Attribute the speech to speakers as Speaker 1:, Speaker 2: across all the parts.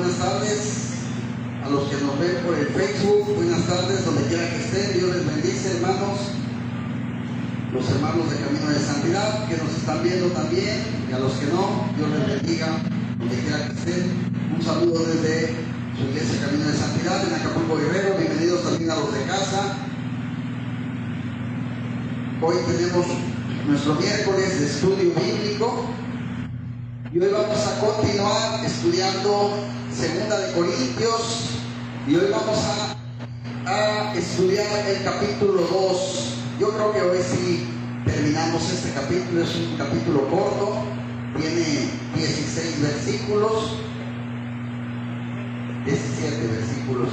Speaker 1: buenas tardes a los que nos ven por el Facebook, buenas tardes donde quiera que estén, Dios les bendice, hermanos, los hermanos de Camino de Santidad que nos están viendo también, y a los que no, Dios les bendiga donde quiera que estén. Un saludo desde su iglesia Camino de Santidad en Acapulco Guerrero, bienvenidos también a los de casa. Hoy tenemos nuestro miércoles de estudio bíblico y hoy vamos a continuar estudiando Segunda de Corintios y hoy vamos a estudiar el capítulo 2. Yo creo que hoy sí terminamos este capítulo, es un capítulo corto, tiene 16 versículos, 17 versículos,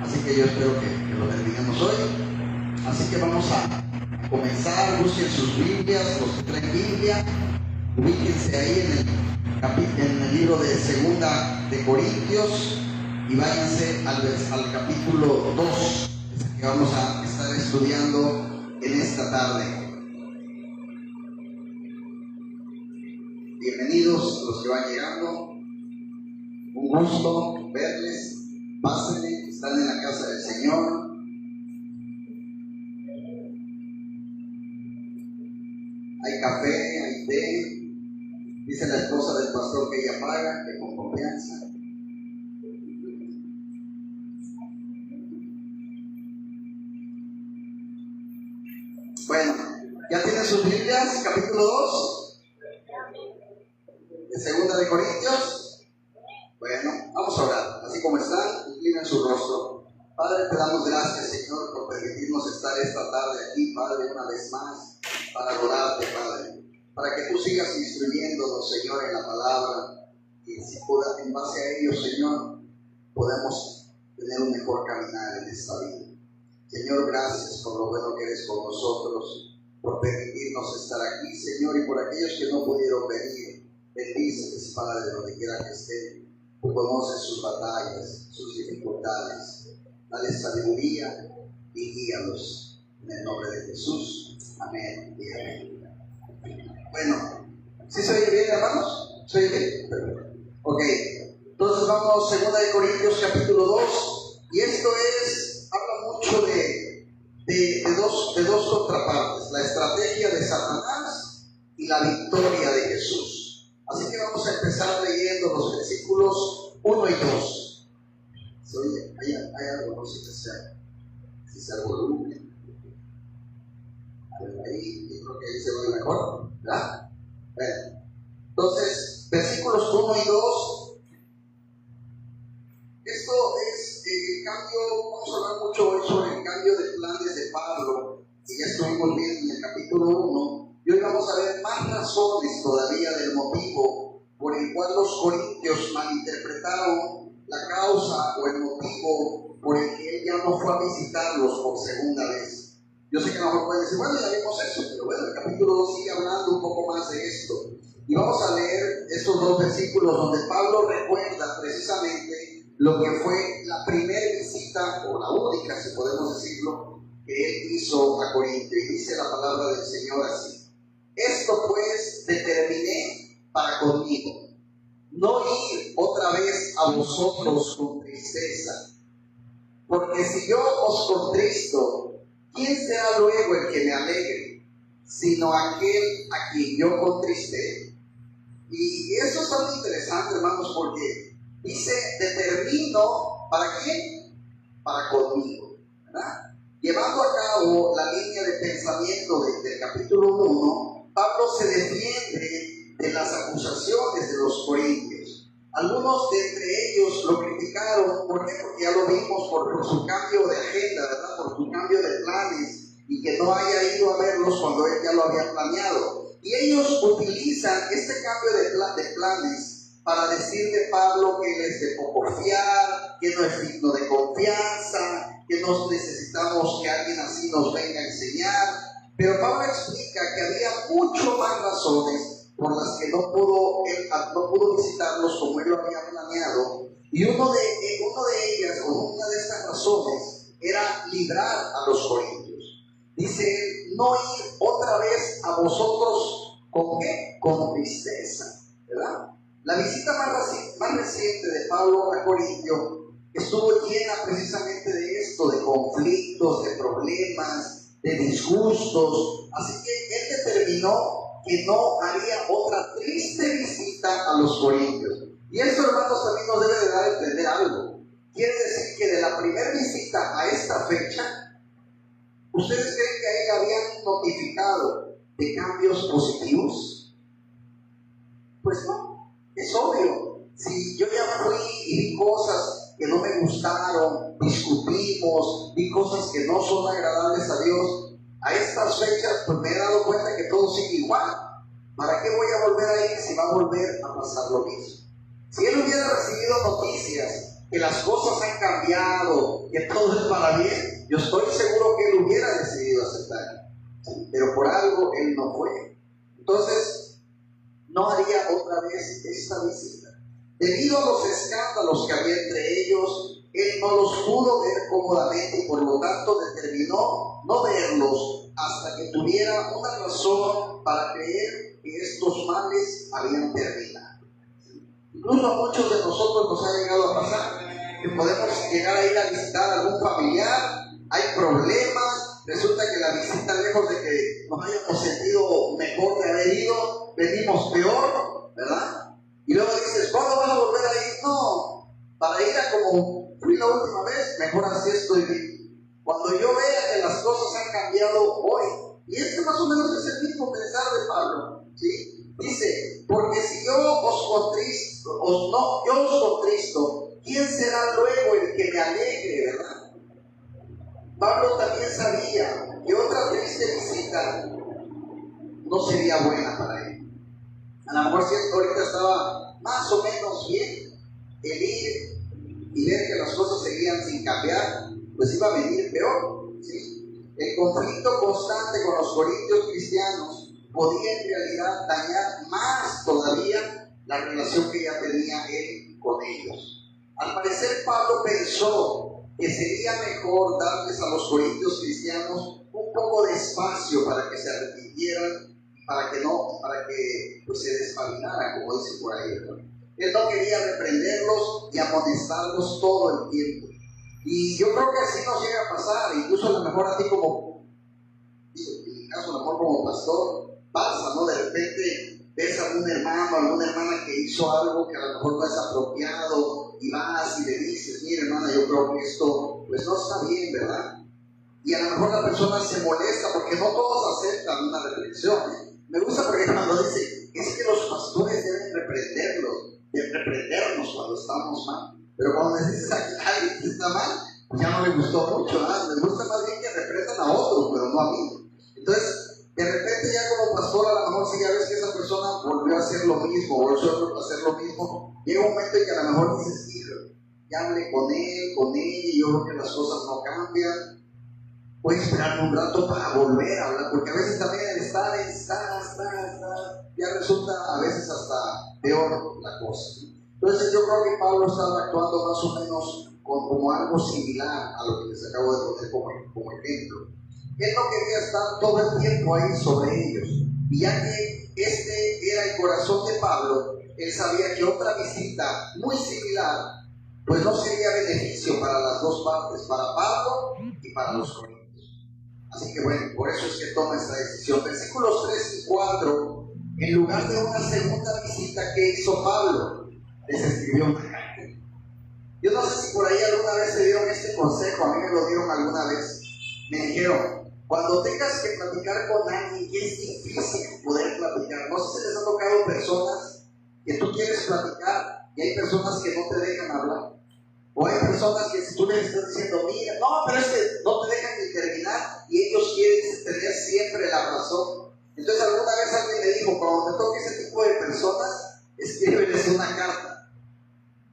Speaker 1: así que yo espero que lo terminemos hoy. Así que vamos a comenzar. Busquen sus Biblias, los que traen Biblia, ubíquense ahí en el libro de Segunda de Corintios y váyanse al capítulo 2 que vamos a estar estudiando en esta tarde. Bienvenidos los que van llegando, un gusto verles, pásenle, están en la casa del Señor. Hay café, hay té, dice la esposa del pastor que ella paga, que con confianza. Bueno, ¿ya tienen sus Biblias? Capítulo 2 de Segunda de Corintios. Bueno, vamos a orar. Así como están, inclinen su rostro. Padre, te damos gracias, Señor, por permitirnos estar esta tarde aquí, Padre, una vez más, para adorarte, Padre. Para que tú sigas instruyéndonos, Señor, en la palabra. Y si puedas, en base a ello, Señor, podemos tener un mejor caminar en esta vida. Señor, gracias por lo bueno que eres con nosotros, por permitirnos estar aquí, Señor, y por aquellos que no pudieron venir. Bendíceles, Padre, donde quiera que estén. Tú conoces sus batallas, sus dificultades. Dale sabiduría y guíalos. En el nombre de Jesús. Amén y amén. Bueno, ¿sí se oye bien, hermanos? ¿Se oye bien? Perfecto. Ok, entonces vamos a 2 de Corintios capítulo 2. Y esto habla mucho de dos contrapartes. La estrategia de Satanás y la victoria de Jesús. Así que vamos a empezar leyendo los versículos 1 y 2. Oye, hay algo, no sé si sea el volumen. A ver, ahí, yo creo que ahí se ve mejor, ¿verdad? Bueno, entonces, versículos 1 y 2. Esto es el cambio, vamos a hablar mucho hoy sobre el cambio de planes de Pablo, que ya estuvimos viendo en el capítulo 1. Y hoy vamos a ver más razones todavía del motivo por el cual los corintios malinterpretaron la causa o el motivo por el que él ya no fue a visitarlos por segunda vez. Yo sé que a lo mejor pueden decir, bueno, ya vimos eso, pero bueno, el capítulo 2 sigue hablando un poco más de esto. Y vamos a leer estos dos versículos donde Pablo recuerda precisamente lo que fue la primera visita, o la única, si podemos decirlo, que él hizo a Corintio. Y dice la palabra del Señor así: esto pues determiné para conmigo, no ir otra vez a vosotros con tristeza, porque si yo os contristo, ¿quién será luego el que me alegre, sino aquel a quien yo contristé? Y eso es algo interesante, hermanos, porque dice, determino, ¿para quién? Para conmigo, ¿verdad? Llevando a cabo la línea de pensamiento del capítulo 1, Pablo se defiende de las acusaciones de los corintios. Algunos de entre ellos lo criticaron, ¿por qué? Porque ya lo vimos por su cambio de agenda, ¿verdad? Por su cambio de planes y que no haya ido a verlos cuando él ya lo había planeado. Y ellos utilizan este cambio de planes para decir de Pablo que él es de poco fiar, que no es digno de confianza, que no necesitamos que alguien así nos venga a enseñar. Pero Pablo explica que había mucho más razones por las que no pudo visitarlos como él lo había planeado. Y una de ellas, o una de estas razones, era librar a los corintios. Dice, no ir otra vez a vosotros, ¿con qué? Con tristeza, ¿verdad? La visita más reciente de Pablo a Corintio estuvo llena precisamente de esto, de conflictos, de problemas, de disgustos. Así que él determinó que no haría otra triste visita a los corintios. Y esto, hermanos, también nos debe de dar a entender algo. Quiere decir que de la primera visita a esta fecha, ¿ustedes creen que a él habían notificado de cambios positivos? Pues no, es obvio. Si yo ya fui y vi cosas que no me gustaron, discutimos, vi cosas que no son agradables a Dios, a estas fechas pues me he dado cuenta que todo sigue igual. ¿Para qué voy a volver a ir si va a volver a pasar lo mismo? Si él hubiera recibido noticias que las cosas han cambiado, que todo es para bien, yo estoy seguro que él hubiera decidido aceptar. Pero por algo él no fue. Entonces, no haría otra vez esta visita. Debido a los escándalos que había entre ellos, él no los pudo ver cómodamente y por lo tanto determinó no verlos hasta que tuviera una razón para creer que estos males habían terminado. Incluso a muchos de nosotros nos ha llegado a pasar que podemos llegar a ir a visitar a algún familiar, hay problemas, resulta que la visita, lejos de que nos hayamos sentido mejor de haber ido, venimos peor, ¿verdad? Y luego dices, ¿cuándo vas a volver a ir? No, para ir a como fui la última vez, mejor así estoy bien. Cuando yo vea que las cosas han cambiado hoy, y este más o menos es el mismo pensar de Pablo, ¿sí? Dice, porque si yo os contristo, ¿quién será luego el que me alegre, verdad? Pablo también sabía que otra triste visita no sería buena para él. A lo mejor si ahorita estaba más o menos bien, el ir y ver que las cosas seguían sin cambiar, pues iba a venir peor, ¿sí? El conflicto constante con los corintios cristianos podía en realidad dañar más todavía la relación que ya tenía él con ellos. Al parecer Pablo pensó que sería mejor darles a los corintios cristianos un poco de espacio para que se arrepintieran, para que pues, se despabilaran, como dice por ahí, ¿verdad? Él no quería reprenderlos y amonestarlos todo el tiempo. Y yo creo que así nos llega a pasar, incluso a lo mejor a ti como, en mi caso a lo mejor como pastor, pasa, ¿no? De repente ves a algún hermano, alguna hermana que hizo algo que a lo mejor no es apropiado y vas y le dices, mira hermana, yo creo que esto pues no está bien, ¿verdad? Y a lo mejor la persona se molesta porque no todos aceptan una reflexión, ¿eh? Me gusta porque cuando dice, es que los pastores deben reprendernos cuando estamos mal. Pero cuando les dices a alguien que está mal, pues ya no le gustó mucho, ¿verdad? Les gusta más bien que reprendan a otros, pero no a mí. Entonces, de repente ya como pastor, a lo mejor si ya ves que esa persona volvió a hacer lo mismo, o nosotros a hacer lo mismo, llega un momento en que a lo mejor dices, hijo, ya hablé con él, con ella, y yo veo que las cosas no cambian. Voy a esperar un rato para volver a hablar, porque a veces también el estar, ya resulta a veces hasta peor la cosa. Entonces yo creo que Pablo estaba actuando más o menos como algo similar a lo que les acabo de poner como ejemplo. Él no quería estar todo el tiempo ahí sobre ellos, y ya que este era el corazón de Pablo, él sabía que otra visita muy similar pues no sería beneficio para las dos partes, para Pablo y para los corintios. Así que bueno, por eso es que toma esta decisión. Versículos 3 y 4, en lugar de una segunda visita que hizo Pablo, les escribió una carta. Yo no sé si por ahí alguna vez te dieron este consejo, a mí me lo dieron alguna vez. Me dijeron, cuando tengas que platicar con alguien que es difícil poder platicar, no sé si les ha tocado personas que tú quieres platicar y hay personas que no te dejan hablar. O hay personas que si tú les estás diciendo, mira, no, pero es que no te dejan ni terminar y ellos quieren tener siempre la razón. Entonces alguna vez alguien me dijo, cuando te toque ese tipo de personas, escríbeles una carta.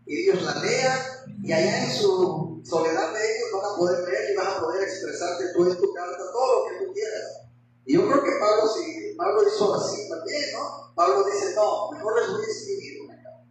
Speaker 1: Y ellos la lean y allá en su soledad de ellos van a poder leer y van a poder expresarte tú en tu carta todo lo que tú quieras. Y yo creo que Pablo hizo así también, ¿no? Pablo dice, no, mejor les voy a escribir una carta.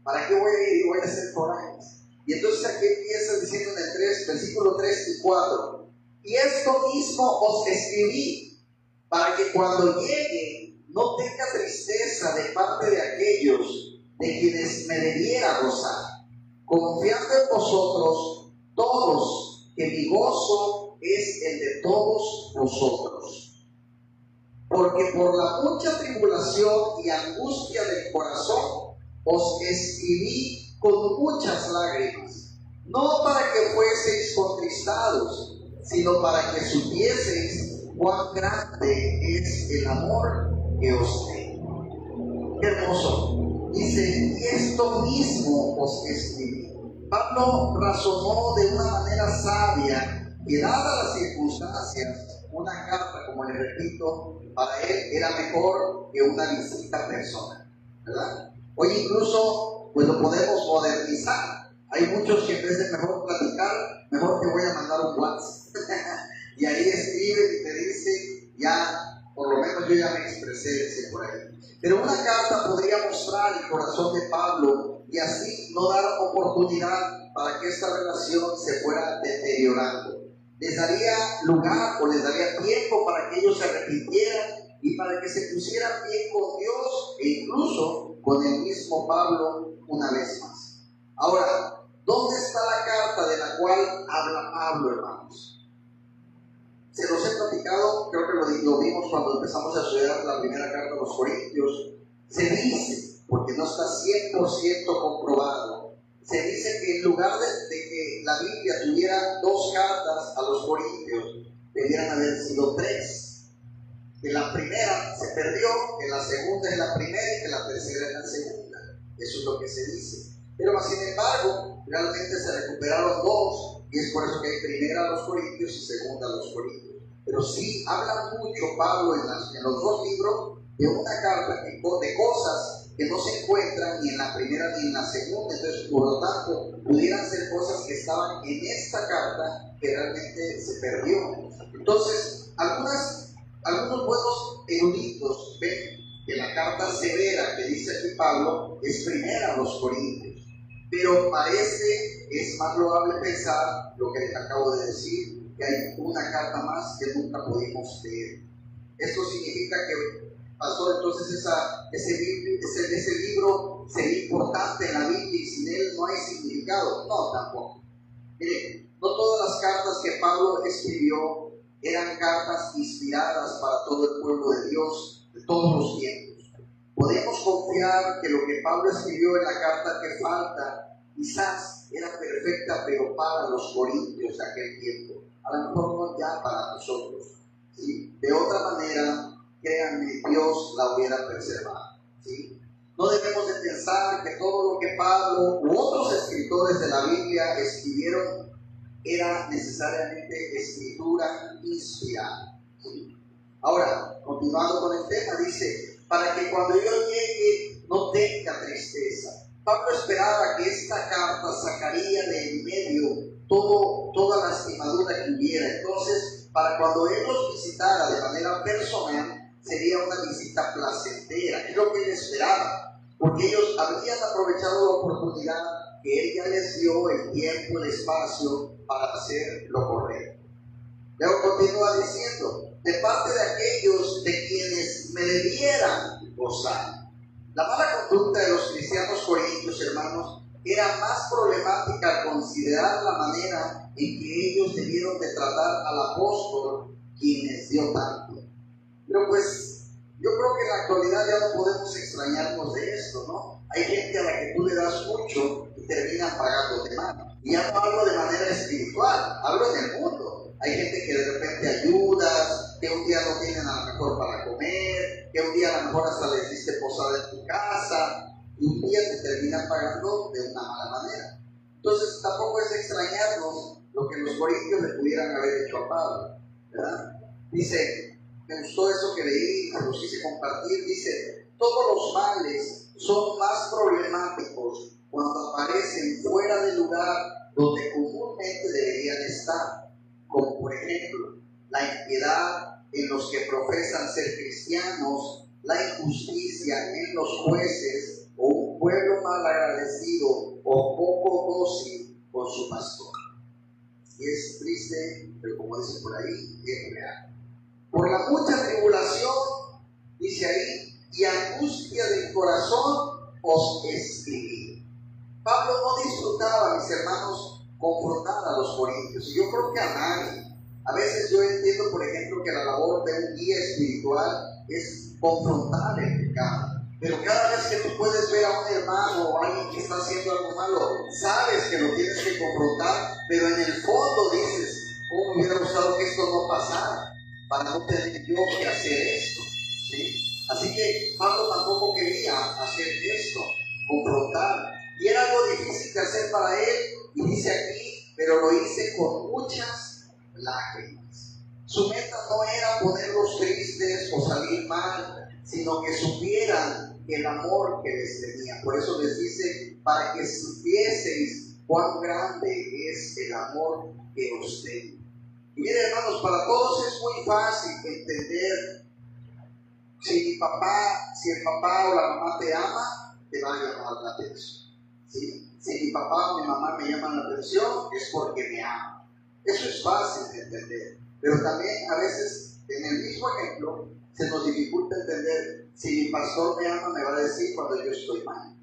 Speaker 1: ¿Para qué voy a ir y voy a hacer corajes? Y entonces aquí empieza diciendo en el versículo 3 y 4, y esto mismo os escribí, para que cuando llegue no tenga tristeza de parte de aquellos de quienes me debiera gozar, confiando en vosotros todos, que mi gozo es el de todos vosotros. Porque por la mucha tribulación y angustia del corazón os escribí con muchas lágrimas, no para que fueseis contristados, sino para que supieseis cuán grande es el amor que os tengo. Qué hermoso. Dice, y esto mismo os escribí. Pablo razonó de una manera sabia que, dadas las circunstancias, una carta, como le repito, para él era mejor que una visita personal, ¿verdad? Hoy incluso pues lo podemos modernizar. Hay muchos que en vez de mejor platicar, mejor te voy a mandar un WhatsApp. Y ahí escribe y te dice, ya, por lo menos yo ya me expresé, dice por ahí. Pero una carta podría mostrar el corazón de Pablo y así no dar oportunidad para que esta relación se fuera deteriorando. Les daría lugar o les daría tiempo para que ellos se arrepintieran y para que se pusieran bien con Dios e incluso con el mismo Pablo una vez más. Ahora, ¿dónde está la carta de la cual habla Pablo, hermanos? Se los he platicado, creo que lo vimos cuando empezamos a estudiar la primera carta a los Corintios. Se dice, porque no está 100% comprobado, se dice que en lugar de que la Biblia tuviera 2 cartas a los Corintios, debieran haber sido 3. Que la primera se perdió, que la segunda es la primera y que la tercera es la segunda. Eso es lo que se dice. Pero sin embargo, realmente se recuperaron 2, y es por eso que hay primera a los Corintios y segunda a los Corintios. Pero sí habla mucho Pablo en los 2 libros de una carta de cosas que no se encuentran ni en la primera ni en la segunda. Entonces, por lo tanto, pudieran ser cosas que estaban en esta carta que realmente se perdió. Entonces, algunos buenos eruditos ven que la carta severa que dice aquí Pablo es primera a los Corintios. Pero parece, es más loable pensar lo que les acabo de decir, que hay una carta más que nunca pudimos leer. Esto significa que pasó entonces ese libro sería importante en la Biblia y sin él no hay significado. No, tampoco. Miren, no todas las cartas que Pablo escribió eran cartas inspiradas para todo el pueblo de Dios de todos los tiempos. Podemos confiar que lo que Pablo escribió en la carta que falta quizás era perfecta, pero para los corintios de aquel tiempo. A lo mejor no ya para nosotros. ¿Sí? De otra manera, créanme, Dios la hubiera preservado. ¿Sí? No debemos de pensar que todo lo que Pablo u otros escritores de la Biblia escribieron era necesariamente escritura inspirada. ¿Sí? Ahora, continuando con el tema, dice, para que cuando yo llegue no tenga tristeza. Pablo esperaba que esta carta sacaría de en medio toda la lastimadura que hubiera. Entonces, para cuando él los visitara de manera personal, sería una visita placentera. Es lo que él esperaba, porque ellos habían aprovechado la oportunidad que él ya les dio el tiempo, el espacio para hacer lo correcto. Luego continúa diciendo, de parte de aquellos de quienes me debieran gozar. La mala conducta de los cristianos corintios, hermanos, era más problemática al considerar la manera en que ellos debieron de tratar al apóstol, quien les dio tanto. Pero pues, yo creo que en la actualidad ya no podemos extrañarnos de esto, ¿no? Hay gente a la que tú le das mucho y terminan pagándote mal. Y ya no hablo de manera espiritual, hablo en el mundo. Hay gente que de repente ayudas, que un día no tienen a lo mejor para comer, que un día a lo mejor hasta les diste posada en tu casa, y un día te terminan pagando de una mala manera. Entonces tampoco es extrañarnos lo que los corintios le pudieran haber hecho a Pablo, ¿verdad? Dice, me gustó eso que leí, se los quise compartir, dice, todos los males son más problemáticos cuando aparecen fuera del lugar donde comúnmente deberían estar, como por ejemplo, la impiedad en los que profesan ser cristianos, la injusticia en los jueces, o un pueblo mal agradecido o poco dócil con su pastor. Y es triste, pero como dice por ahí, es real. Por la mucha tribulación, dice ahí, y angustia del corazón, os escribí. Pablo no disfrutaba, mis hermanos, confrontar a los corintios, y yo creo que a nadie. A veces yo entiendo, por ejemplo, que la labor de un guía espiritual es confrontar el pecado. Pero cada vez que tú puedes ver a un hermano o a alguien que está haciendo algo malo, sabes que lo tienes que confrontar, pero en el fondo dices, ¿cómo me hubiera gustado que esto no pasara? Para no tener yo que hacer esto, ¿sí? Así que Pablo tampoco quería hacer esto, confrontar. Y era algo difícil de hacer para él, y dice aquí, pero lo hice con muchas lágrimas. Su meta no era ponerlos tristes o salir mal, sino que supieran el amor que les tenía. Por eso les dice, para que supieseis cuán grande es el amor que os tengo. Y miren, hermanos, para todos es muy fácil entender. Si el papá o la mamá te ama, te va a llamar la atención, ¿sí? Si mi papá o mi mamá me llaman la atención, es porque me aman. Eso es fácil de entender. Pero también a veces, en el mismo ejemplo, se nos dificulta entender. Si mi pastor me ama, me va a decir cuando yo estoy mal.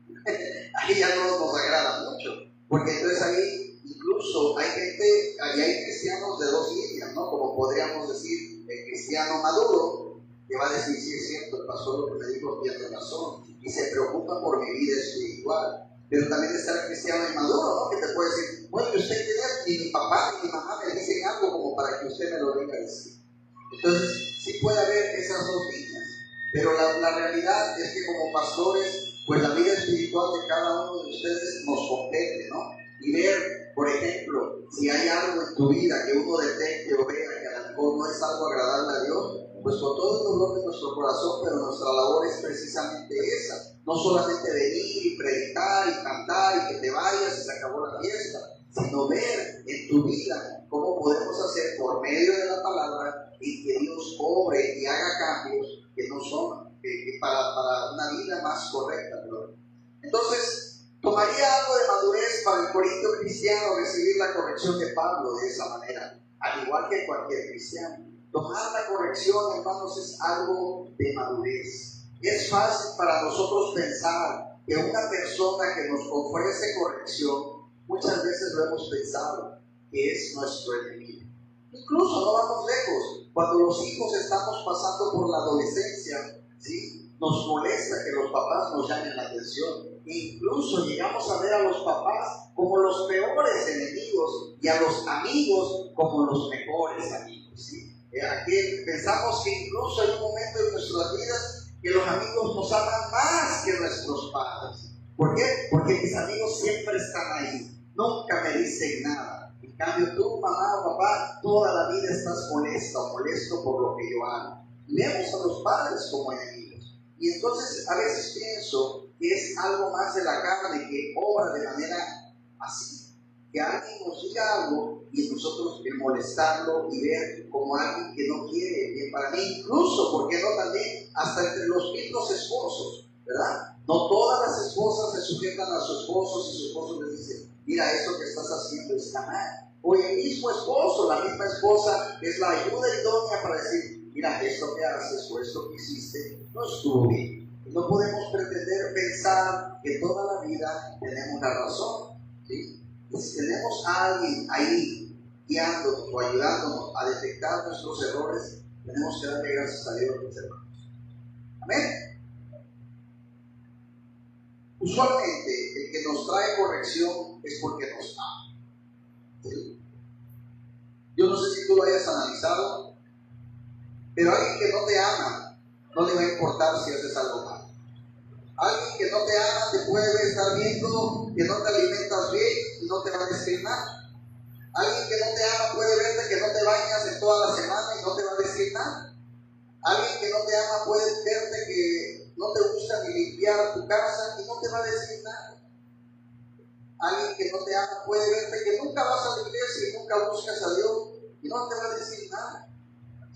Speaker 1: Ahí ya no nos agrada mucho, porque entonces ahí incluso hay gente, ahí hay cristianos de dos líneas, ¿no? Como podríamos decir, el cristiano maduro, que va a decir, sí es cierto, el pastor lo que me dijo tiene razón, y se preocupa por mi vida espiritual. Pero también está el cristiano inmaduro, ¿no? Que te puede decir, bueno, ¿y usted tiene? Ni mi papá ni mi mamá me dicen algo como para que usted me lo venga a decir. Entonces, sí puede haber esas dos líneas, pero la realidad es que como pastores, pues la vida espiritual de cada uno de ustedes nos compete, ¿no? Y ver, por ejemplo, si hay algo en tu vida que uno detecte o vea que a lo mejor no es algo agradable a Dios, pues con todo el dolor de nuestro corazón, pero nuestra labor es precisamente esa. No solamente venir y predicar y cantar y que te vayas y se acabó la fiesta, sino ver en tu vida cómo podemos hacer por medio de la palabra y que Dios obre y haga cambios que no son para una vida más correcta, ¿verdad? Entonces, tomaría algo de madurez para el corintio cristiano recibir la corrección de Pablo de esa manera, al igual que cualquier cristiano. Tomar la corrección, hermanos, es algo de madurez. Es fácil para nosotros pensar que una persona que nos ofrece corrección, muchas veces lo hemos pensado, que es nuestro enemigo. Incluso no vamos lejos. Cuando los hijos estamos pasando por la adolescencia, ¿sí? Nos molesta que los papás nos llamen la atención. E incluso llegamos a ver a los papás como los peores enemigos y a los amigos como los mejores amigos, ¿sí? Aquí pensamos que incluso hay un momento en nuestras vidas que los amigos nos aman más que nuestros padres. ¿Por qué? Porque mis amigos siempre están ahí, nunca me dicen nada. En cambio tú, mamá o papá, toda la vida estás molesta o molesto por lo que yo hago. Y vemos a los padres como enemigos. Y entonces a veces pienso que es algo más de la carne que obra de manera así. Que alguien nos diga algo y nosotros molestarlo y ver como alguien que no quiere bien para mí, incluso, ¿por qué no también? Hasta entre los mismos esposos, ¿verdad? No todas las esposas se sujetan a sus esposos y su esposo les dice, mira, esto que estás haciendo está mal. O el mismo esposo, la misma esposa es la ayuda idónea para decir, mira, esto que haces o esto que hiciste no estuvo bien. No podemos pretender pensar que toda la vida tenemos la razón, ¿sí? Y si tenemos a alguien ahí guiándonos o ayudándonos a detectar nuestros errores, tenemos que darle gracias a Dios, mis hermanos. Amén. Usualmente el que nos trae corrección es porque nos ama, ¿sí? Yo no sé si tú lo hayas analizado, pero alguien que no te ama no le va a importar si haces algo mal. Alguien que no te ama te puede estar viendo que no te alimentas bien y no te va a decir nada. Alguien que no te ama puede verte que no te bañas en toda la semana y no te va a decir nada. Alguien que no te ama puede verte que no te gusta ni limpiar tu casa y no te va a decir nada. Alguien que no te ama puede verte que nunca vas a la iglesia y nunca buscas a Dios y no te va a decir nada,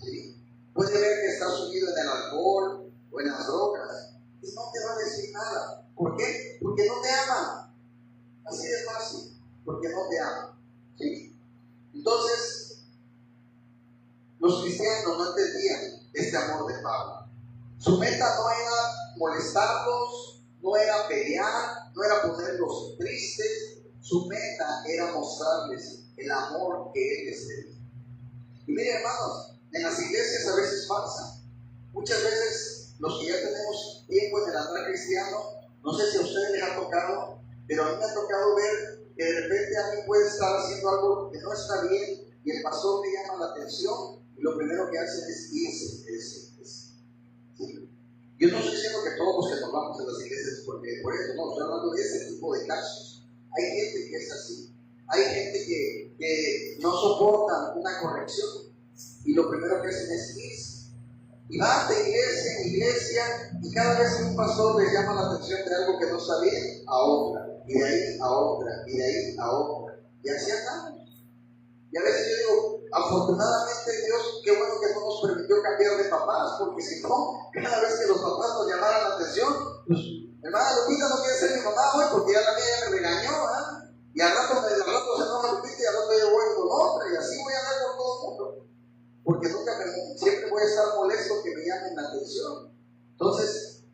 Speaker 1: ¿sí? Puede ver que estás sumido en el alcohol o en las drogas y no te va a decir nada. ¿Por qué? Porque no te ama. Así de fácil, porque no te ama, ¿sí? Entonces, los cristianos no entendían este amor de Pablo. Su meta no era molestarlos, no era pelear, no era ponerlos tristes, su meta era mostrarles el amor que Él les tenía. Y miren, hermanos, en las iglesias a veces pasa. Muchas veces los que ya tenemos tiempo en el andar cristiano, no sé si a ustedes les ha tocado, pero a mí me ha tocado ver que de repente alguien puede estar haciendo algo que no está bien y el pastor le llama la atención y lo primero que hace es irse. ¿Sí? Yo no estoy diciendo que todos los que nos vamos a las iglesias porque por eso, no, estoy hablando de ese tipo de casos. Hay gente que es así. Hay gente que no soportan una corrección y lo primero que hacen es irse. Y van de iglesia en iglesia y cada vez que un pastor les llama la atención de algo que no está bien, a otra, y de ahí a otra, y de ahí a otra. Y así andamos. Y a veces yo digo, afortunadamente Dios, qué bueno que no nos permitió cambiar de papás, porque si no, cada vez que los papás nos llamaran la atención, pues, hermana Lupita no quiere ser mi mamá hoy porque ya la mía ya me regañó, ¿eh? Y al rato se enoja Lupita y al rato yo voy con otra, y así voy a andar con todo el mundo. Porque siempre voy a estar molesto que me llamen la atención. Entonces,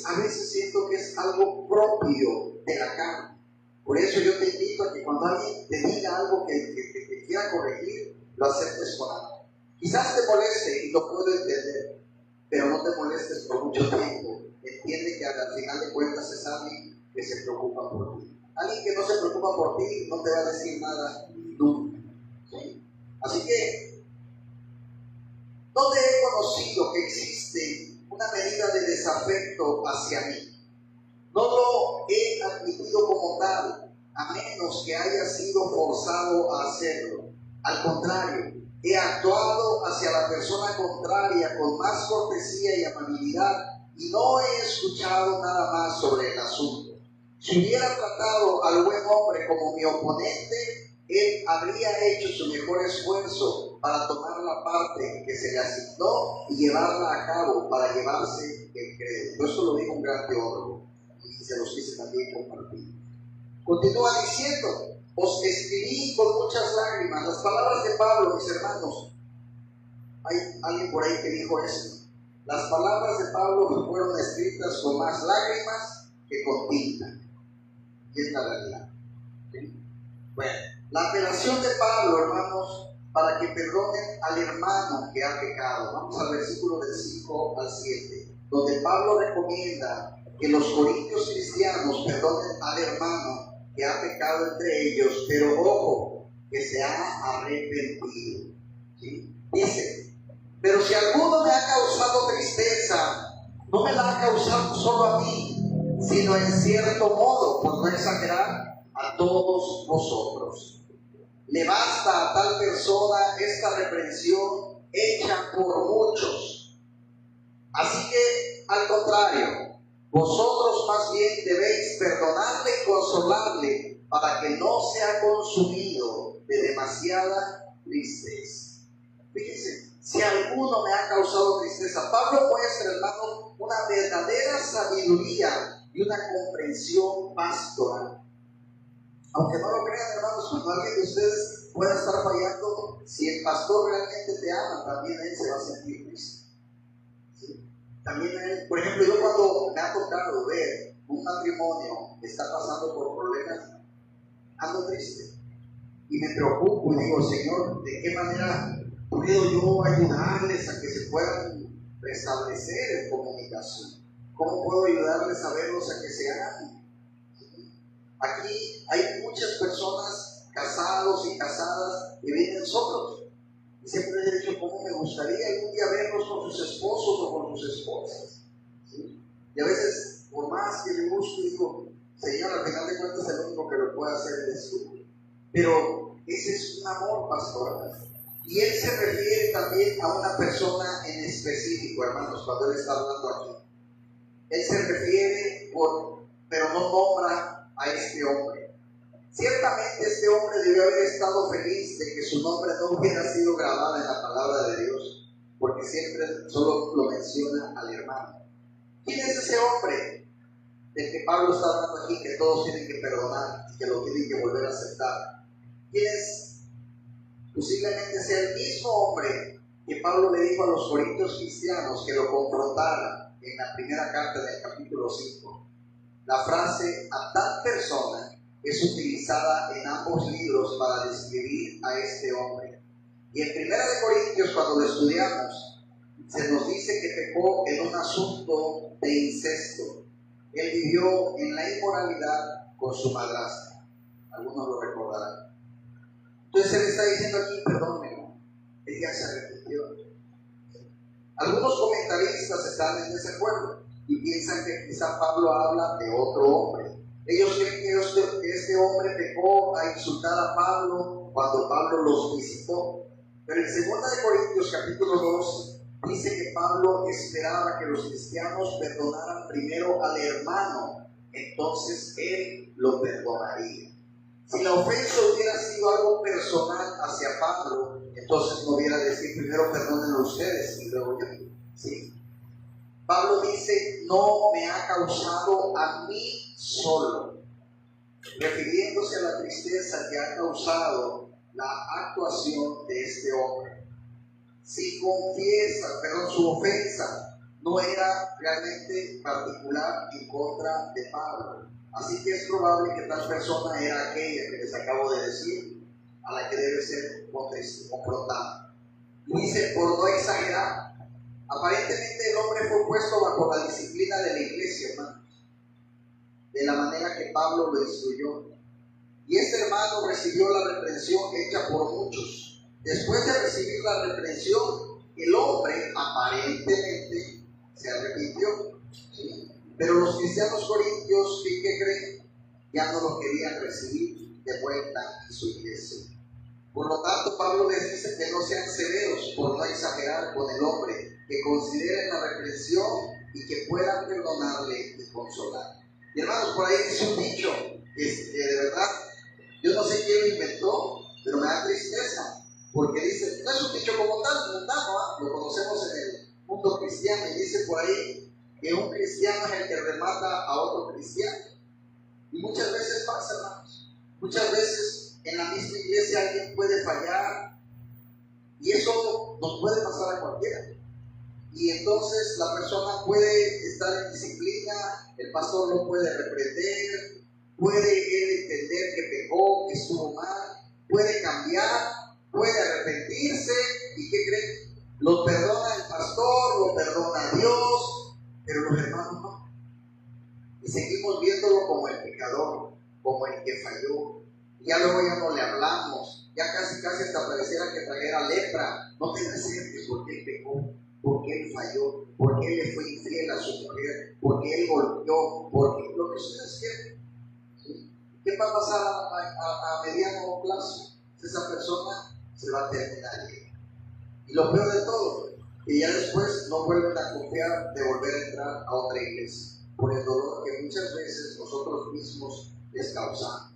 Speaker 1: a veces siento que es algo propio de la carne. Por eso yo te invito a que cuando alguien te diga algo que quiera corregir, lo aceptes con amor. Quizás te moleste y lo puedo entender, pero no te molestes por mucho tiempo. Entiende que al final de cuentas es alguien que se preocupa por ti. Alguien que no se preocupa por ti no te va a decir nada nunca. ¿Sí? Así que, ¿dónde he conocido que existe una medida de desafecto hacia mí? No lo he admitido como tal, a menos que haya sido forzado a hacerlo. Al contrario, he actuado hacia la persona contraria con más cortesía y amabilidad y no he escuchado nada más sobre el asunto. Si hubiera tratado al buen hombre como mi oponente, él habría hecho su mejor esfuerzo para tomar la parte que se le asignó y llevarla a cabo para llevarse el crédito. Eso lo dijo un gran teólogo y se los quise también compartir. Continúa diciendo, os escribí con muchas lágrimas. Las palabras de Pablo, mis hermanos, hay alguien por ahí que dijo eso. Las palabras de Pablo fueron escritas con más lágrimas que con tinta. Y es la realidad. ¿Sí? Bueno, la apelación de Pablo, hermanos, para que perdonen al hermano que ha pecado. Vamos al versículo del 5 al 7, donde Pablo recomienda que los corintios cristianos perdonen al hermano que ha pecado entre ellos, pero ojo, que se ha arrepentido. ¿Sí? Dice, pero si alguno me ha causado tristeza, no me la ha causado solo a mí, sino en cierto modo, por no exagerar, a todos vosotros. Le basta a tal persona esta reprensión hecha por muchos. Así que, al contrario, vosotros más bien debéis perdonarle y consolarle para que no sea consumido de demasiada tristeza. Fíjense, si alguno me ha causado tristeza, Pablo muestra, hermano, una verdadera sabiduría y una comprensión pastoral. Aunque no lo crean, hermanos, cuando alguien de ustedes pueda estar fallando, si el pastor realmente te ama, también él se va a sentir triste. ¿Sí? También él, por ejemplo, yo cuando me ha tocado ver un matrimonio que está pasando por problemas, ando triste y me preocupo y digo, Señor, ¿de qué manera puedo yo ayudarles a que se puedan restablecer en comunicación? ¿Cómo puedo ayudarles a verlos a que se amen? Aquí hay muchas personas casados y casadas que viven solos. Y siempre les he dicho, ¿cómo me gustaría algún día verlos con sus esposos o con sus esposas? ¿Sí? Y a veces, por más que me busco, digo, Señor, al final de cuentas el único que lo puede hacer es tú. Pero ese es un amor pastoral. Y él se refiere también a una persona en específico, hermanos, cuando él está hablando aquí. Él se refiere, pero no nombra a este hombre. Ciertamente este hombre debió haber estado feliz de que su nombre no hubiera sido grabado en la palabra de Dios, porque siempre solo lo menciona al hermano. ¿Quién es ese hombre del que Pablo está hablando aquí, que todos tienen que perdonar y que lo tienen que volver a aceptar? ¿Quién es? Posiblemente sea el mismo hombre que Pablo le dijo a los corintios cristianos que lo confrontaran en la primera carta del capítulo 5. La frase a tal persona es utilizada en ambos libros para describir a este hombre. Y en 1 Corintios, cuando lo estudiamos, se nos dice que pecó en un asunto de incesto. Él vivió en la inmoralidad con su madrastra. Algunos lo recordarán. Entonces él está diciendo aquí, perdónenme, él ya se arrepintió. Algunos comentaristas están en desacuerdo y piensan que quizá Pablo habla de otro hombre. Ellos creen que este hombre pecó a insultar a Pablo cuando Pablo los visitó. Pero en 2 Corintios capítulo 2 dice que Pablo esperaba que los cristianos perdonaran primero al hermano, entonces él lo perdonaría. Si la ofensa hubiera sido algo personal hacia Pablo, entonces no hubiera decir primero perdónenlo ustedes y luego yo. ¿Sí? Pablo dice, no me ha causado a mí solo, refiriéndose a la tristeza que ha causado la actuación de este hombre. Si confiesa, su ofensa no era realmente particular en contra de Pablo. Así que es probable que tal persona era aquella que les acabo de decir, a la que debe ser confrontada. Y dice, por no exagerar, aparentemente el hombre fue puesto bajo la disciplina de la iglesia, hermanos, de la manera que Pablo lo instruyó. Y este hermano recibió la reprensión hecha por muchos. Después de recibir la reprensión, el hombre aparentemente se arrepintió. ¿Sí? Pero los cristianos corintios, ¿qué creen? Ya no lo querían recibir de vuelta en su iglesia. Por lo tanto, Pablo les dice que no sean severos por no exagerar con el hombre, que consideren la reprensión y que puedan perdonarle y consolarle. Y hermanos, por ahí dice un dicho que de verdad, yo no sé quién lo inventó, pero me da tristeza, porque dice, no es un dicho como tal, mundano, lo conocemos en el mundo cristiano, y dice por ahí que un cristiano es el que remata a otro cristiano. Y muchas veces pasa, hermanos, muchas veces en la misma iglesia alguien puede fallar, y eso nos puede pasar a cualquiera. Y entonces la persona puede estar en disciplina, el pastor lo puede reprender, puede él entender que pecó, que estuvo mal, puede cambiar, puede arrepentirse, ¿y qué creen? Lo perdona el pastor, lo perdona Dios, pero los hermanos no. Y seguimos viéndolo como el pecador, como el que falló. Ya luego ya no le hablamos, ya casi hasta pareciera que trajera lepra. No te acerques porque él pecó, porque él falló, porque él le fue infiel a su mujer, porque él golpeó, porque lo que sucede es que ¿qué va a pasar a mediano plazo? Esa persona se va a terminar. Y lo peor de todo, que ya después no vuelven a confiar de volver a entrar a otra iglesia, por el dolor que muchas veces nosotros mismos les causamos.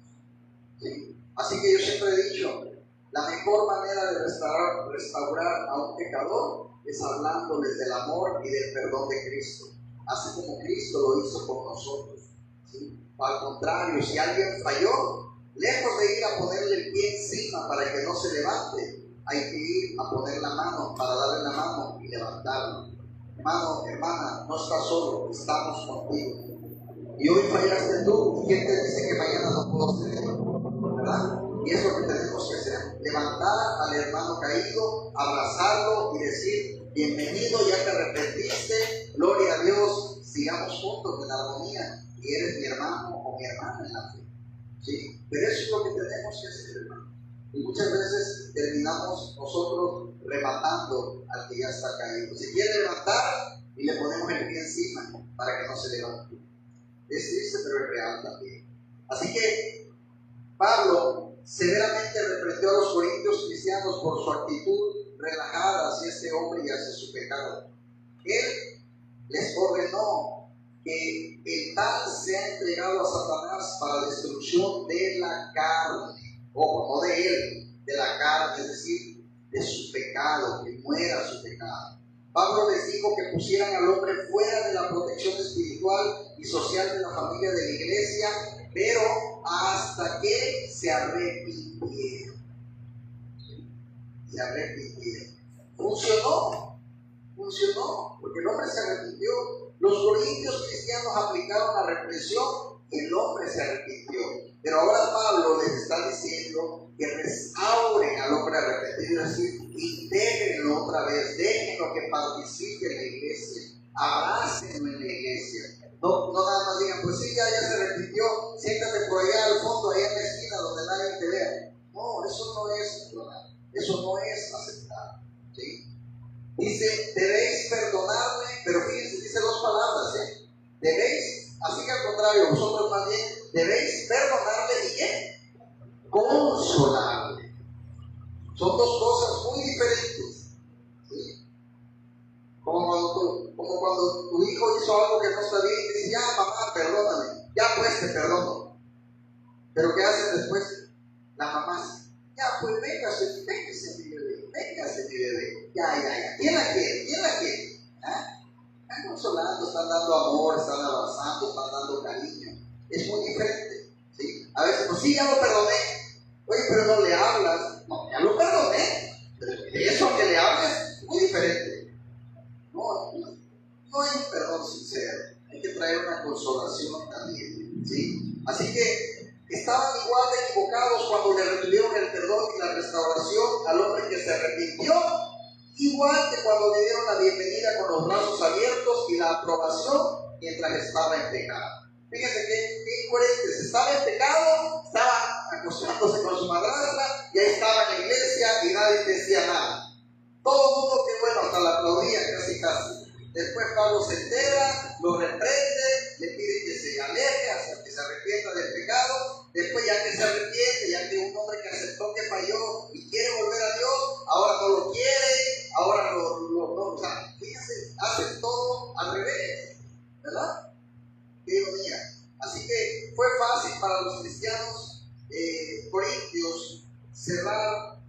Speaker 1: ¿Sí? Así que yo siempre he dicho, la mejor manera de restaurar a un pecador es hablándoles del amor y del perdón de Cristo, así como Cristo lo hizo por nosotros. ¿Sí? Al contrario, si alguien falló, lejos de ir a ponerle el pie encima para que no se levante, hay que ir a poner la mano para darle la mano y levantarlo. Hermano, hermana, no estás solo, estamos contigo. Y hoy fallaste tú, ¿quién te dice que mañana no puedo ser yo? ¿Verdad? Y es lo que tenemos que hacer, levantar al hermano caído, abrazarlo y decir, bienvenido, ya te arrepentiste, gloria a Dios, sigamos juntos en armonía, y eres mi hermano o mi hermana en la fe. ¿Sí? Pero eso es lo que tenemos que hacer, hermano. Y muchas veces terminamos nosotros rematando al que ya está caído. Si quiere levantar, y le ponemos el pie encima para que no se levante. Es triste, pero es real también. Así que Pablo severamente reprendió a los corintios cristianos por su actitud relajada hacia este hombre y hacia su pecado. Él les ordenó que el tal sea entregado a Satanás para destrucción de la carne, ojo, no de él, de la carne, es decir, de su pecado, que muera su pecado. Pablo les dijo que pusieran al hombre fuera de la protección espiritual y social de la familia de la iglesia, pero hasta que se arrepintieran. Se arrepintieran. Funcionó. funcionó, porque el hombre se arrepintió. Los corintios cristianos aplicaron la represión y el hombre se arrepintió. Pero ahora Pablo les está diciendo que restauren al hombre arrepentido, es decir, intégrenlo otra vez, déjenlo que participe en la iglesia, abrácenlo en la iglesia. No nada más digan, pues sí, ya se arrepintió, siéntate por allá al fondo, allá en la esquina donde nadie te vea. No, eso no es perdonar, eso no es aceptar. ¿Sí? Dice, debéis perdonarle, pero fíjense, dice dos palabras, debéis, así que al contrario, vosotros más bien, debéis perdonarle y ¿qué? Consolarle. Son dos cosas muy diferentes. ¿Sí? Como cuando tu hijo hizo algo que no está bien y dice, ya mamá, perdóname, ya pues te perdono. Pero ¿qué hacen después? Las mamás, ya pues véngase mi bebé, ya. ¿Quién la quiere? Están consolando, están dando amor, están abrazando, están dando cariño. Es muy diferente. ¿Sí? A veces, pues sí, ya lo perdoné. Oye, pero no le hablas. No, ya lo perdoné. Pero de eso que le hables, muy diferente. No hay un perdón sincero. Hay que traer una consolación también. ¿Sí? Así que estaban igual de equivocados cuando le retuvieron el perdón y la restauración al hombre que se arrepintió, igual que cuando le dieron la bienvenida con los brazos abiertos y la aprobación mientras estaba en pecado. Fíjense qué incoherentes. Estaba en pecado, estaba acostándose con su madrastra, y ahí estaba en la iglesia y nadie decía nada. Todo el mundo, que bueno, hasta la aplaudía casi. Después Pablo se entera, lo reprende, le pide que se aleje hasta que se arrepienta del pecado. Después, ya que se arrepiente, ya que un hombre que aceptó que falló y quiere volver a Dios, ahora no lo quiere, ahora no, o sea, fíjense, hace todo al revés, ¿verdad? Qué ironía. Así que fue fácil para los cristianos corintios cerrar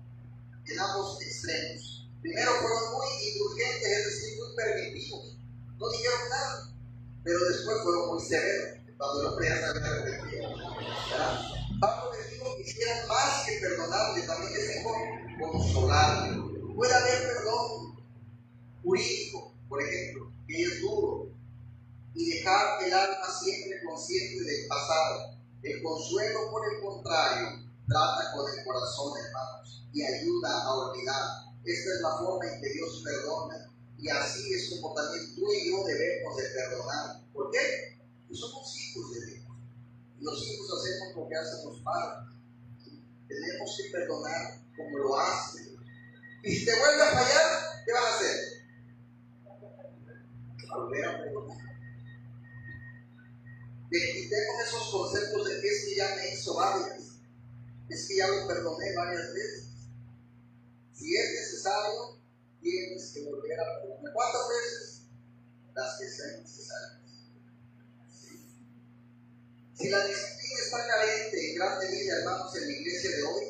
Speaker 1: en ambos extremos. Primero fueron muy indulgentes, es decir, muy permitidos. No dijeron nada, pero después fueron muy severos cuando los ya se habían arrepentido. Pablo les dijo que hicieran más que perdonarle, también les dijo consolarle. Puede haber perdón jurídico, por ejemplo, que es duro, y dejar el alma siempre consciente del pasado. El consuelo, por el contrario, trata con el corazón, hermanos, y ayuda a olvidar. Esta es la forma en que Dios perdona, y así es como también tú y yo debemos de perdonar. ¿Por qué? Porque somos hijos de Dios. Y los hijos hacemos lo que hacen los padres. Tenemos que perdonar como lo hace. Y si te vuelve a fallar, ¿qué vas a hacer? Volver a perdonar. Le quitemos esos conceptos de que es que ya me hizo varias, es que ya lo perdoné varias veces. Si es necesario, tienes que volver a perdonar. ¿Cuántas veces? Las que sean necesarias. ¿Sí? Si la disciplina está carente en gran medida, hermanos, en la iglesia de hoy,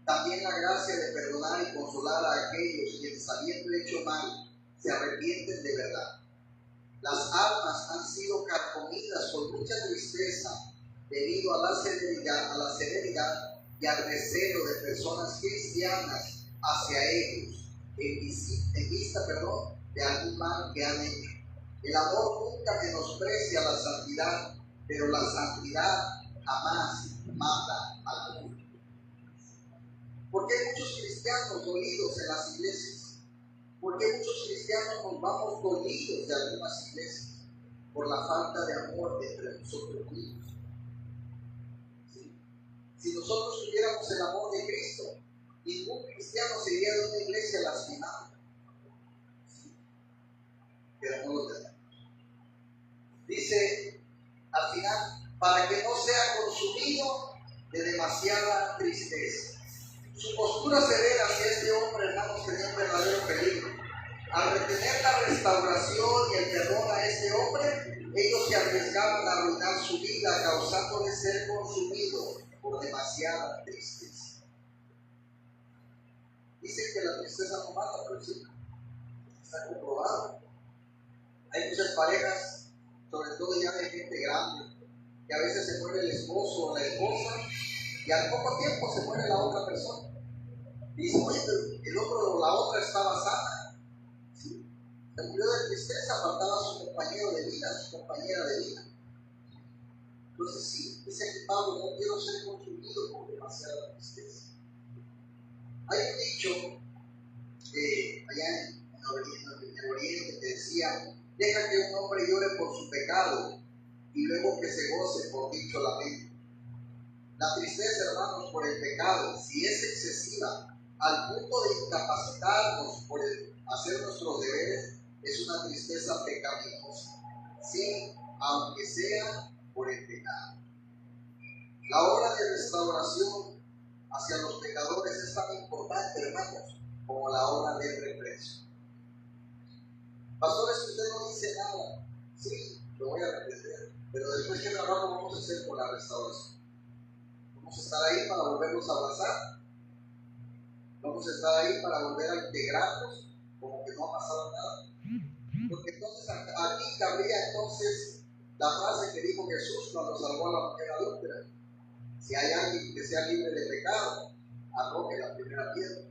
Speaker 1: también la gracia de perdonar y consolar a aquellos quienes, habiendo hecho mal, se arrepienten de verdad. Las almas han sido carcomidas con mucha tristeza debido a la severidad y al recelo de personas cristianas hacia ellos, en vista de algún mal que han hecho. El amor nunca menosprecia la santidad, pero la santidad jamás mata al amor. ¿Por qué hay muchos cristianos dolidos en las iglesias? ¿Por qué muchos cristianos nos vamos dolidos de algunas iglesias? Por la falta de amor entre nosotros mismos. ¿Sí? Si nosotros tuviéramos el amor de Cristo, ningún cristiano se iría de una iglesia lastimado. ¿Sí? Pero no lo tenemos. Dice al final, para que no sea consumido de demasiada tristeza. Su postura severa hacia este hombre, hermanos, tenía un verdadero peligro. Al retener la restauración y el perdón a este hombre, ellos se arriesgaban a arruinar su vida, causándole ser consumido por demasiada tristeza. Dicen que la tristeza no mata, pero sí, está comprobado. Hay muchas parejas, sobre todo ya de gente grande, que a veces se muere el esposo o la esposa y al poco tiempo se muere la otra persona. Y dicen, oye, pero el otro o la otra estaba sana. ¿Sí? Se murió de tristeza, faltaba a su compañero de vida, a su compañera de vida. Entonces sí, dice que Pablo, no quiero ser consumido por demasiada tristeza. Hay un dicho allá en el Oriente que decía: deja que un hombre llore por su pecado y luego que se goce por dicho lamento. La tristeza, hermanos, por el pecado, si es excesiva al punto de incapacitarnos por hacer nuestros deberes, es una tristeza pecaminosa, sí, aunque sea por el pecado. La obra de restauración hacia los pecadores es tan importante, hermanos, como la obra de represión. Pastores, usted no dice nada, sí, lo voy a reprender, pero después, ¿qué trabajo vamos a hacer con la restauración? ¿Vamos a estar ahí para volvernos a abrazar? ¿Vamos a estar ahí para volver a integrarnos como que no ha pasado nada? Porque entonces aquí cabría entonces la frase que dijo Jesús cuando salvó a la mujer adúltera: si hay alguien que sea libre de pecado, arroje la primera piedra.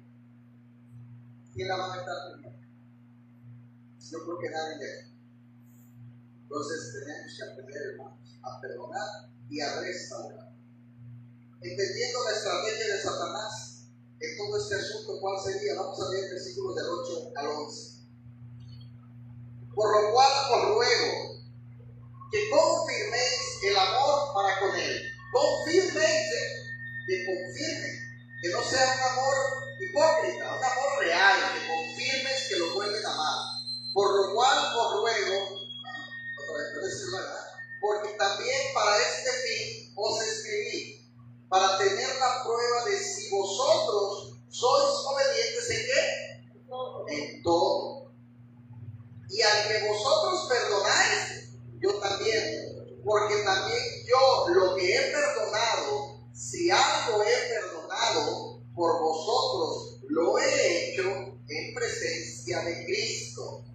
Speaker 1: ¿Quién la va a meter primero? Yo creo que nadie deja. Entonces tenemos que aprender, hermanos, a perdonar y a restaurar. Entendiendo la estrategia de Satanás en todo este asunto, ¿cuál sería? Vamos a ver versículos del 8 al 11. Por lo cual os ruego que confirméis el amor para con él. Confirméis, que confirmen, que no sea un amor hipócrita, un amor real, que confirmes que lo vuelven a amar. Por lo cual os ruego, porque también para este fin os escribí, para tener la prueba de si vosotros sois obedientes en qué? En todo. Y al que vosotros perdonáis, yo también, porque también yo lo que he perdonado, si algo he perdonado por vosotros, lo he hecho en presencia de Cristo,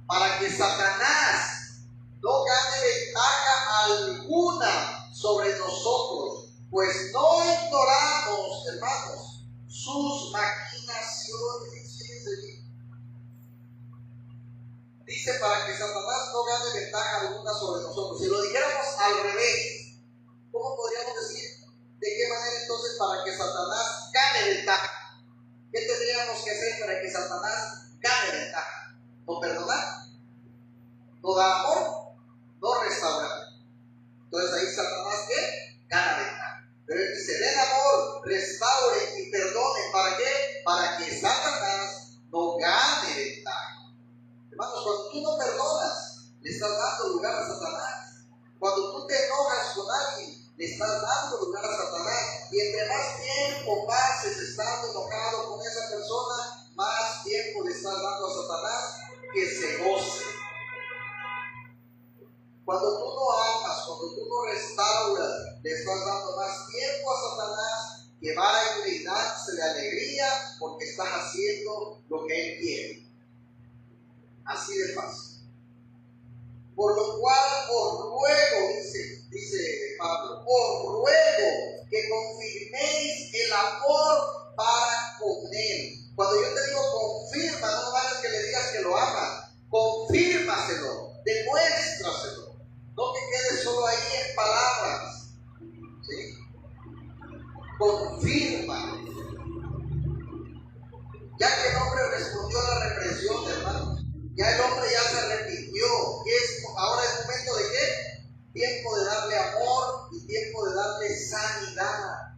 Speaker 1: para que Satanás no gane ventaja alguna sobre nosotros, pues no ignoramos, hermanos, sus maquinaciones. Dice, para que Satanás no gane ventaja alguna sobre nosotros. Si lo dijéramos al revés, ¿cómo podríamos decir? ¿De qué manera entonces para que Satanás gane ventaja? ¿Qué tendríamos que hacer para que Satanás gane ventaja? ¿No perdonar? ¿No dar amor? ¿No restaurar? Entonces ahí Satanás, ¿qué? Gana ventaja. Pero él dice, den amor, restauren y perdonen. ¿Para qué? Para que Satanás no gane ventaja. Hermanos, cuando tú no perdonas, le estás dando lugar a Satanás. Cuando tú te enojas con alguien, le estás dando lugar a Satanás. Y entre más tiempo pases estando enojado con esa persona, más tiempo le estás dando a Satanás que se goce. Cuando tú no amas, cuando tú no restauras, le estás dando más tiempo a Satanás que va a llenarse de alegría porque estás haciendo lo que él quiere. Así de fácil. Por lo cual os ruego, dice Pablo, os ruego que confirméis el amor para con él. Cuando yo te digo confirma, no vale que le digas que lo amas, confírmaselo, demuéstraselo. No que quede solo ahí en palabras. ¿Sí? Confirma. Ya que el hombre respondió a la represión, hermanos, ya el hombre ya se arrepintió. Ahora es momento de qué? Tiempo de darle amor y tiempo de darle sanidad.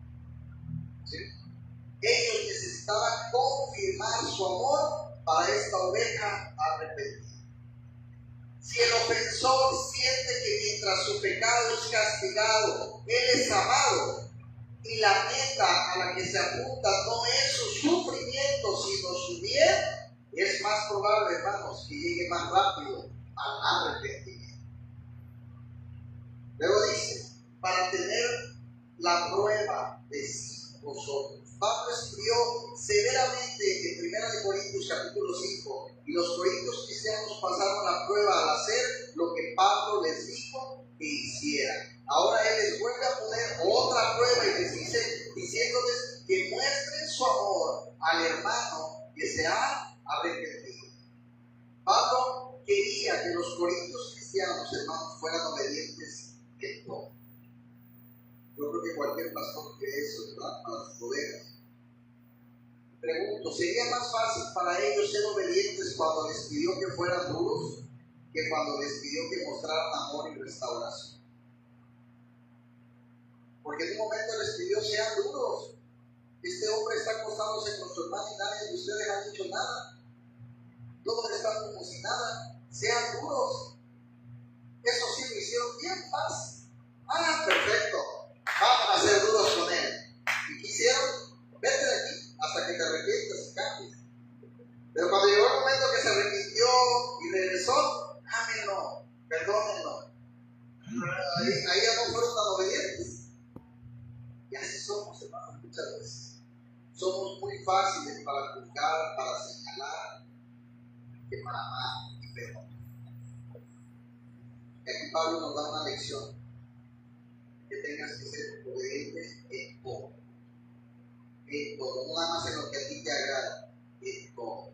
Speaker 1: ¿Sí? Ellos necesitaban confirmar su amor para esta oveja arrepentida. Si el ofensor siente que mientras su pecado es castigado, él es amado, y la meta a la que se apunta no es su sufrimiento, sino su bien, es más probable, hermanos, que llegue más rápido al arrepentimiento. Luego dice, para tener la prueba de sí vosotros. Pablo escribió severamente en 1 Corintios capítulo 5, y los corintios cristianos pasaron la prueba al hacer lo que Pablo les dijo que hicieran. Ahora él les vuelve a poner otra prueba y les dice, diciéndoles que muestren su amor al hermano que se ha arrepentido. Pablo quería que los corintios cristianos, hermanos, fueran obedientes en todo. Yo creo que cualquier pastor quiere eso, ¿verdad? Para sus ovejas. Pregunto, ¿sería más fácil para ellos ser obedientes cuando les pidió que fueran duros que cuando les pidió que mostraran amor y restauración? Porque en un momento les pidió sean duros. Este hombre está acostándose con su hermano y nadie de ustedes ha dicho nada. Todos están como si nada. Sean duros. Eso sí lo hicieron bien fácil. Ah, perfecto. Vamos a ser duros con él. ¿Y qué hicieron? Vete de aquí hasta que te arrepientas y cambies. Pero cuando llegó el momento que se arrepintió y regresó, ámenlo, perdónenlo. Ahí ya no fueron tan obedientes. Y así somos, hermanos, muchas veces. Somos muy fáciles para juzgar, para señalar, que para amar y perdonar. Y aquí Pablo nos da una lección, que tengas que ser obediente en todo. En todo, no nada más en lo que a ti te agrada, en todo.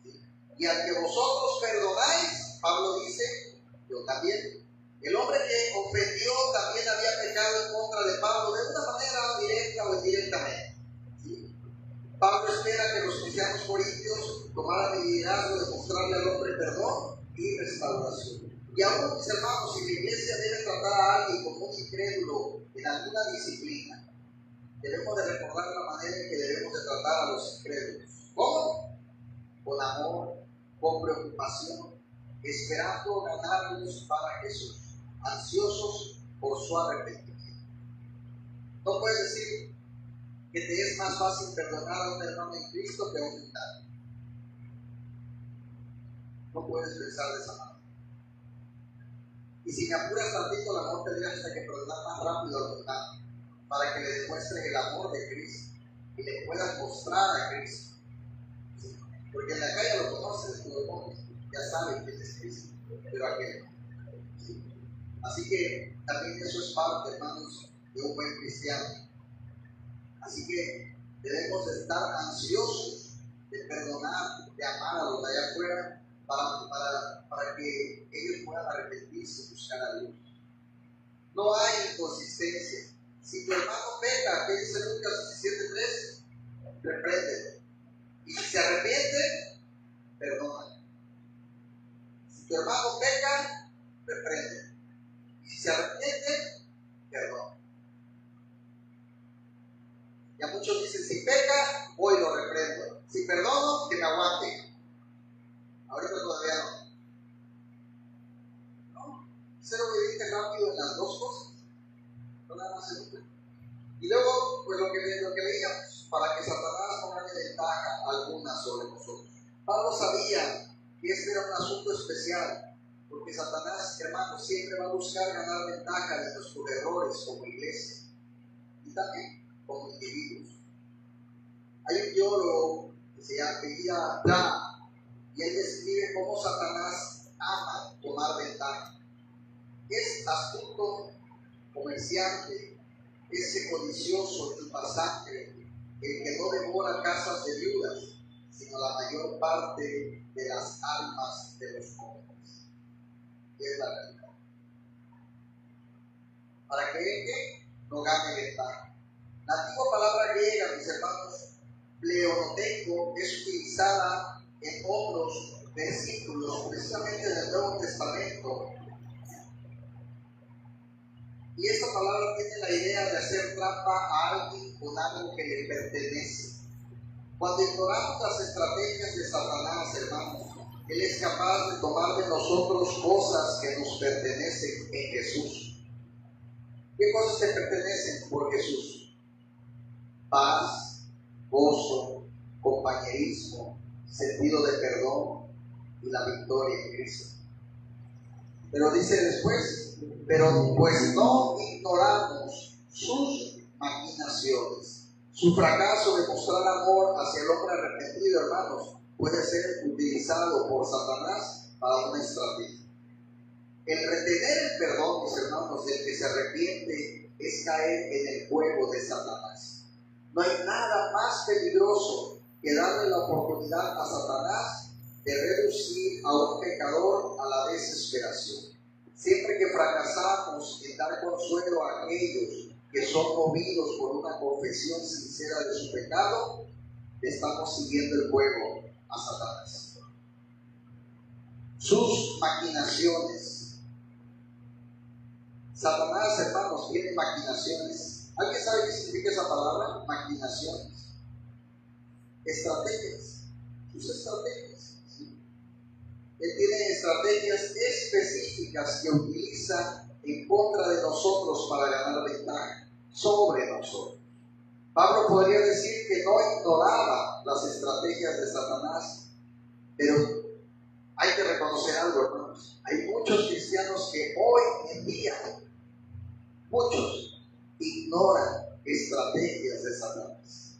Speaker 1: ¿Sí? Y al que vosotros perdonáis, Pablo dice, yo también. El hombre que ofendió también había pecado en contra de Pablo, de una manera directa o indirectamente. ¿Sí? Pablo espera que los cristianos corintios tomaran el liderazgo de mostrarle al hombre perdón y restauración. Y aún, mis hermanos, si la iglesia debe tratar a alguien como un incrédulo en alguna disciplina, debemos de recordar la manera en que debemos de tratar a los incrédulos. ¿Cómo? Con amor, con preocupación, esperando ganarlos para Jesús, ansiosos por su arrepentimiento. No puedes decir que te es más fácil perdonar a un hermano en Cristo que a un mundano. No puedes pensar de esa manera. Y si me apuras tantito, el amor tendrías hasta que perdonar más rápido al mundano, para que le demuestres el amor de Cristo y le puedas mostrar a Cristo. ¿Sí? Porque en la calle lo conoces, tú lo conoces, ya sabes quién es Cristo, pero aquel no. ¿Sí? Así que también eso es parte, hermanos, de un buen cristiano. Así que debemos estar ansiosos de perdonar, de amar a los de allá afuera, para que ellos puedan arrepentirse y buscar a Dios. No hay inconsistencia. Si tu hermano peca, ¿qué dice Lucas 17:3? Repréndelo. Y si se arrepiente, perdona. Si tu hermano peca, repréndelo. Y si se arrepiente, perdona. Ya muchos dicen, si peca, voy y lo reprendo. Si perdono, que me aguante. Ahorita todavía no. Ser obediente rápido en las dos cosas. No nada más en una. Y luego, pues lo que leíamos, para que Satanás no gane ventaja alguna sobre nosotros. Pablo sabía que este era un asunto especial, porque Satanás, hermanos, siempre va a buscar ganar ventaja de nuestros errores como iglesia y también como individuos. Hay un teólogo que se apellida Dana, y él describe cómo Satanás ama tomar ventaja. Es astuto, comerciante, ese codicioso y pasante, el que no devora casas de viudas, sino la mayor parte de las almas de los jóvenes. Y es la realidad. Para que él no gane ventaja. La antigua palabra griega, mis hermanos, pleonoteco, es utilizada en otros versículos, precisamente en el Nuevo Testamento. Y esta palabra tiene la idea de hacer trampa a alguien con algo que le pertenece. Cuando ignoramos las estrategias de Satanás, hermanos, él es capaz de tomar de nosotros cosas que nos pertenecen en Jesús. ¿Qué cosas te pertenecen por Jesús? Paz, gozo, compañerismo, sentido de perdón y la victoria en Cristo. Pero dice después, pero pues no ignoramos sus maquinaciones. Su fracaso de mostrar amor hacia el hombre arrepentido, hermanos, puede ser utilizado por Satanás para una estrategia. El retener el perdón, mis hermanos, del que se arrepiente es caer en el juego de Satanás. No hay nada más peligroso que darle la oportunidad a Satanás de reducir a un pecador a la desesperación. Siempre que fracasamos en dar consuelo a aquellos que son movidos por una confesión sincera de su pecado, le estamos siguiendo el juego a Satanás. Sus maquinaciones. Satanás, hermanos, tiene maquinaciones. ¿Alguien sabe qué significa esa palabra? Maquinaciones. Estrategias. Sus estrategias. ¿Sí? Él tiene estrategias específicas que utiliza en contra de nosotros para ganar ventaja sobre nosotros. Pablo podría decir que no ignoraba las estrategias de Satanás, pero hay que reconocer algo, hermanos. Hay muchos cristianos que hoy en día, muchos, ignoran estrategias de Satanás.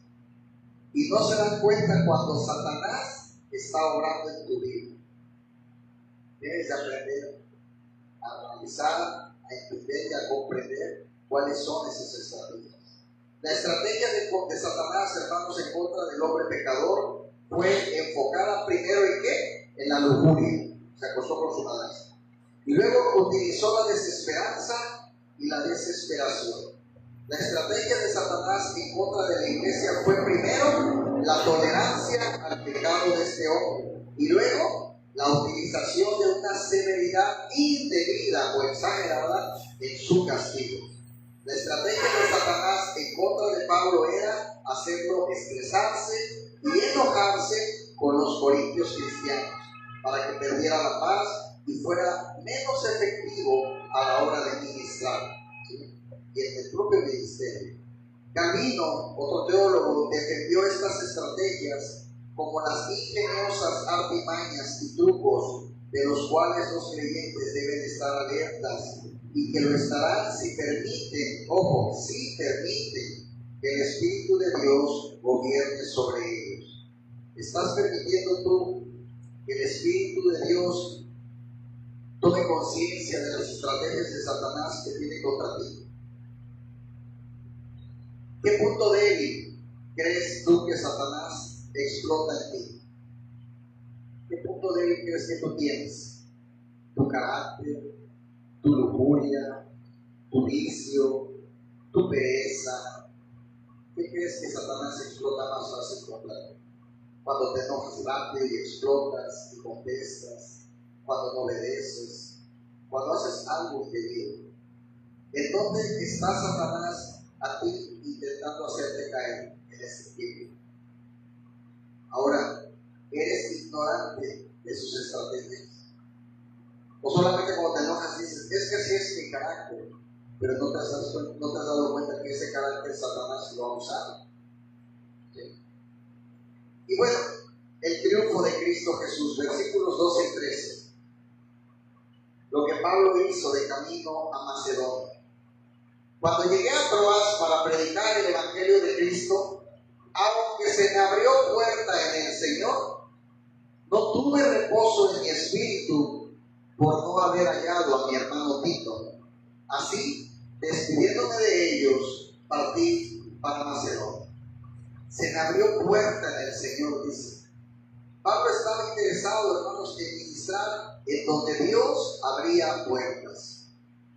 Speaker 1: Y no se dan cuenta cuando Satanás está obrando en tu vida. Debes aprender a analizar, a entender y a comprender cuáles son esas estrategias. La estrategia de Satanás, hermanos, en contra del hombre pecador fue enfocada primero en ¿qué? En la lujuria. Se acostó con su madrastra. Y luego utilizó la desesperanza y la desesperación. La estrategia de Satanás en contra de la iglesia fue primero la tolerancia al pecado de este hombre y luego la utilización de una severidad indebida o exagerada en su castigo. La estrategia de Satanás en contra de Pablo era hacerlo estresarse y enojarse con los corintios cristianos para que perdiera la paz y fuera menos efectivo a la hora de ministrar, ¿sí? Y en el propio ministerio. Calvino, otro teólogo, defendió estas estrategias como las ingeniosas artimañas y trucos de los cuales los creyentes deben estar alertas y que lo estarán si permiten, ojo, si permiten que el Espíritu de Dios gobierne sobre ellos. ¿Estás permitiendo tú que el Espíritu de Dios tome conciencia de las estrategias de Satanás que tiene contra ti? ¿Qué punto débil crees tú que Satanás explota en ti? ¿Qué punto débil crees que tú tienes? Tu carácter, tu lujuria, tu vicio, tu pereza. ¿Qué crees que Satanás explota más fácil contra ti? Cuando te enojas rápido y explotas y contestas, cuando no obedeces, cuando haces algo indebido. ¿En dónde está Satanás a ti intentando hacerte caer? En ese tiempo. Ahora, ¿eres ignorante de sus estrategias? O solamente cuando te enojas dices, es que así es mi carácter, pero no te has dado cuenta que ese carácter Satanás lo ha usado. ¿Sí? Y bueno, el triunfo de Cristo Jesús, versículos 12 y 13. Lo que Pablo hizo de camino a Macedonia. Cuando llegué a Troas para predicar el Evangelio de Cristo, aunque se me abrió puerta en el Señor, no tuve reposo en mi espíritu por no haber hallado a mi hermano Tito. Así, despidiéndome de ellos, partí para Macedonia. Se me abrió puerta en el Señor, dice. Pablo estaba interesado, hermanos, en ministrar en donde Dios abría puertas.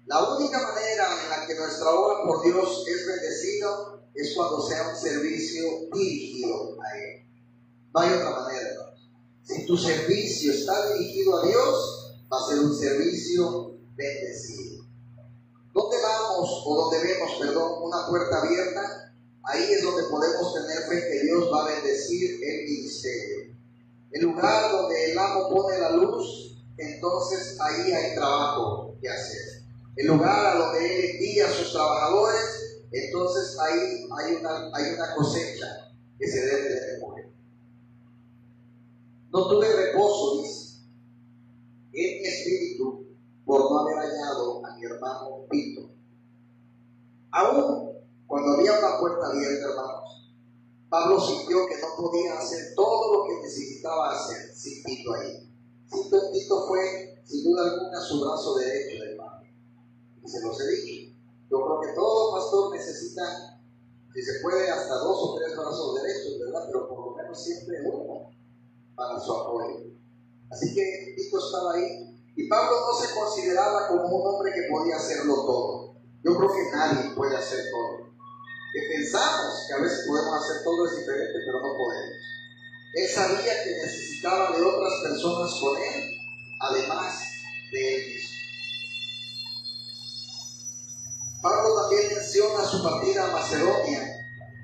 Speaker 1: La única manera en la que nuestra obra por Dios es bendecida es cuando sea un servicio dirigido a Él. No hay otra manera, hermanos. Si tu servicio está dirigido a Dios, va a ser un servicio bendecido. ¿Dónde vamos o donde vemos, una puerta abierta? Ahí es donde podemos tener fe que Dios va a bendecir el ministerio. El lugar donde el amo pone la luz, entonces ahí hay trabajo que hacer. El lugar a donde Él envía a sus trabajadores, entonces ahí hay una cosecha que se debe de recoger. No tuve reposo, dice, en mi espíritu por no haber hallado a mi hermano Tito. Aún cuando había una puerta abierta, hermanos, Pablo sintió que no podía hacer todo lo que necesitaba hacer sin Tito ahí. Tito fue, sin duda alguna, su brazo derecho de Pablo. Y se los he dicho. Yo creo que todo pastor necesita, si se puede, hasta 2 o 3 brazos derechos, ¿verdad? Pero por lo menos siempre uno para su apoyo. Así que Tito estaba ahí. Y Pablo no se consideraba como un hombre que podía hacerlo todo. Yo creo que nadie puede hacer todo. Que pensamos que a veces podemos hacer todo es diferente, pero no podemos. Él sabía que necesitaba de otras personas con él, además de él mismo. Pablo también menciona su partida a Macedonia.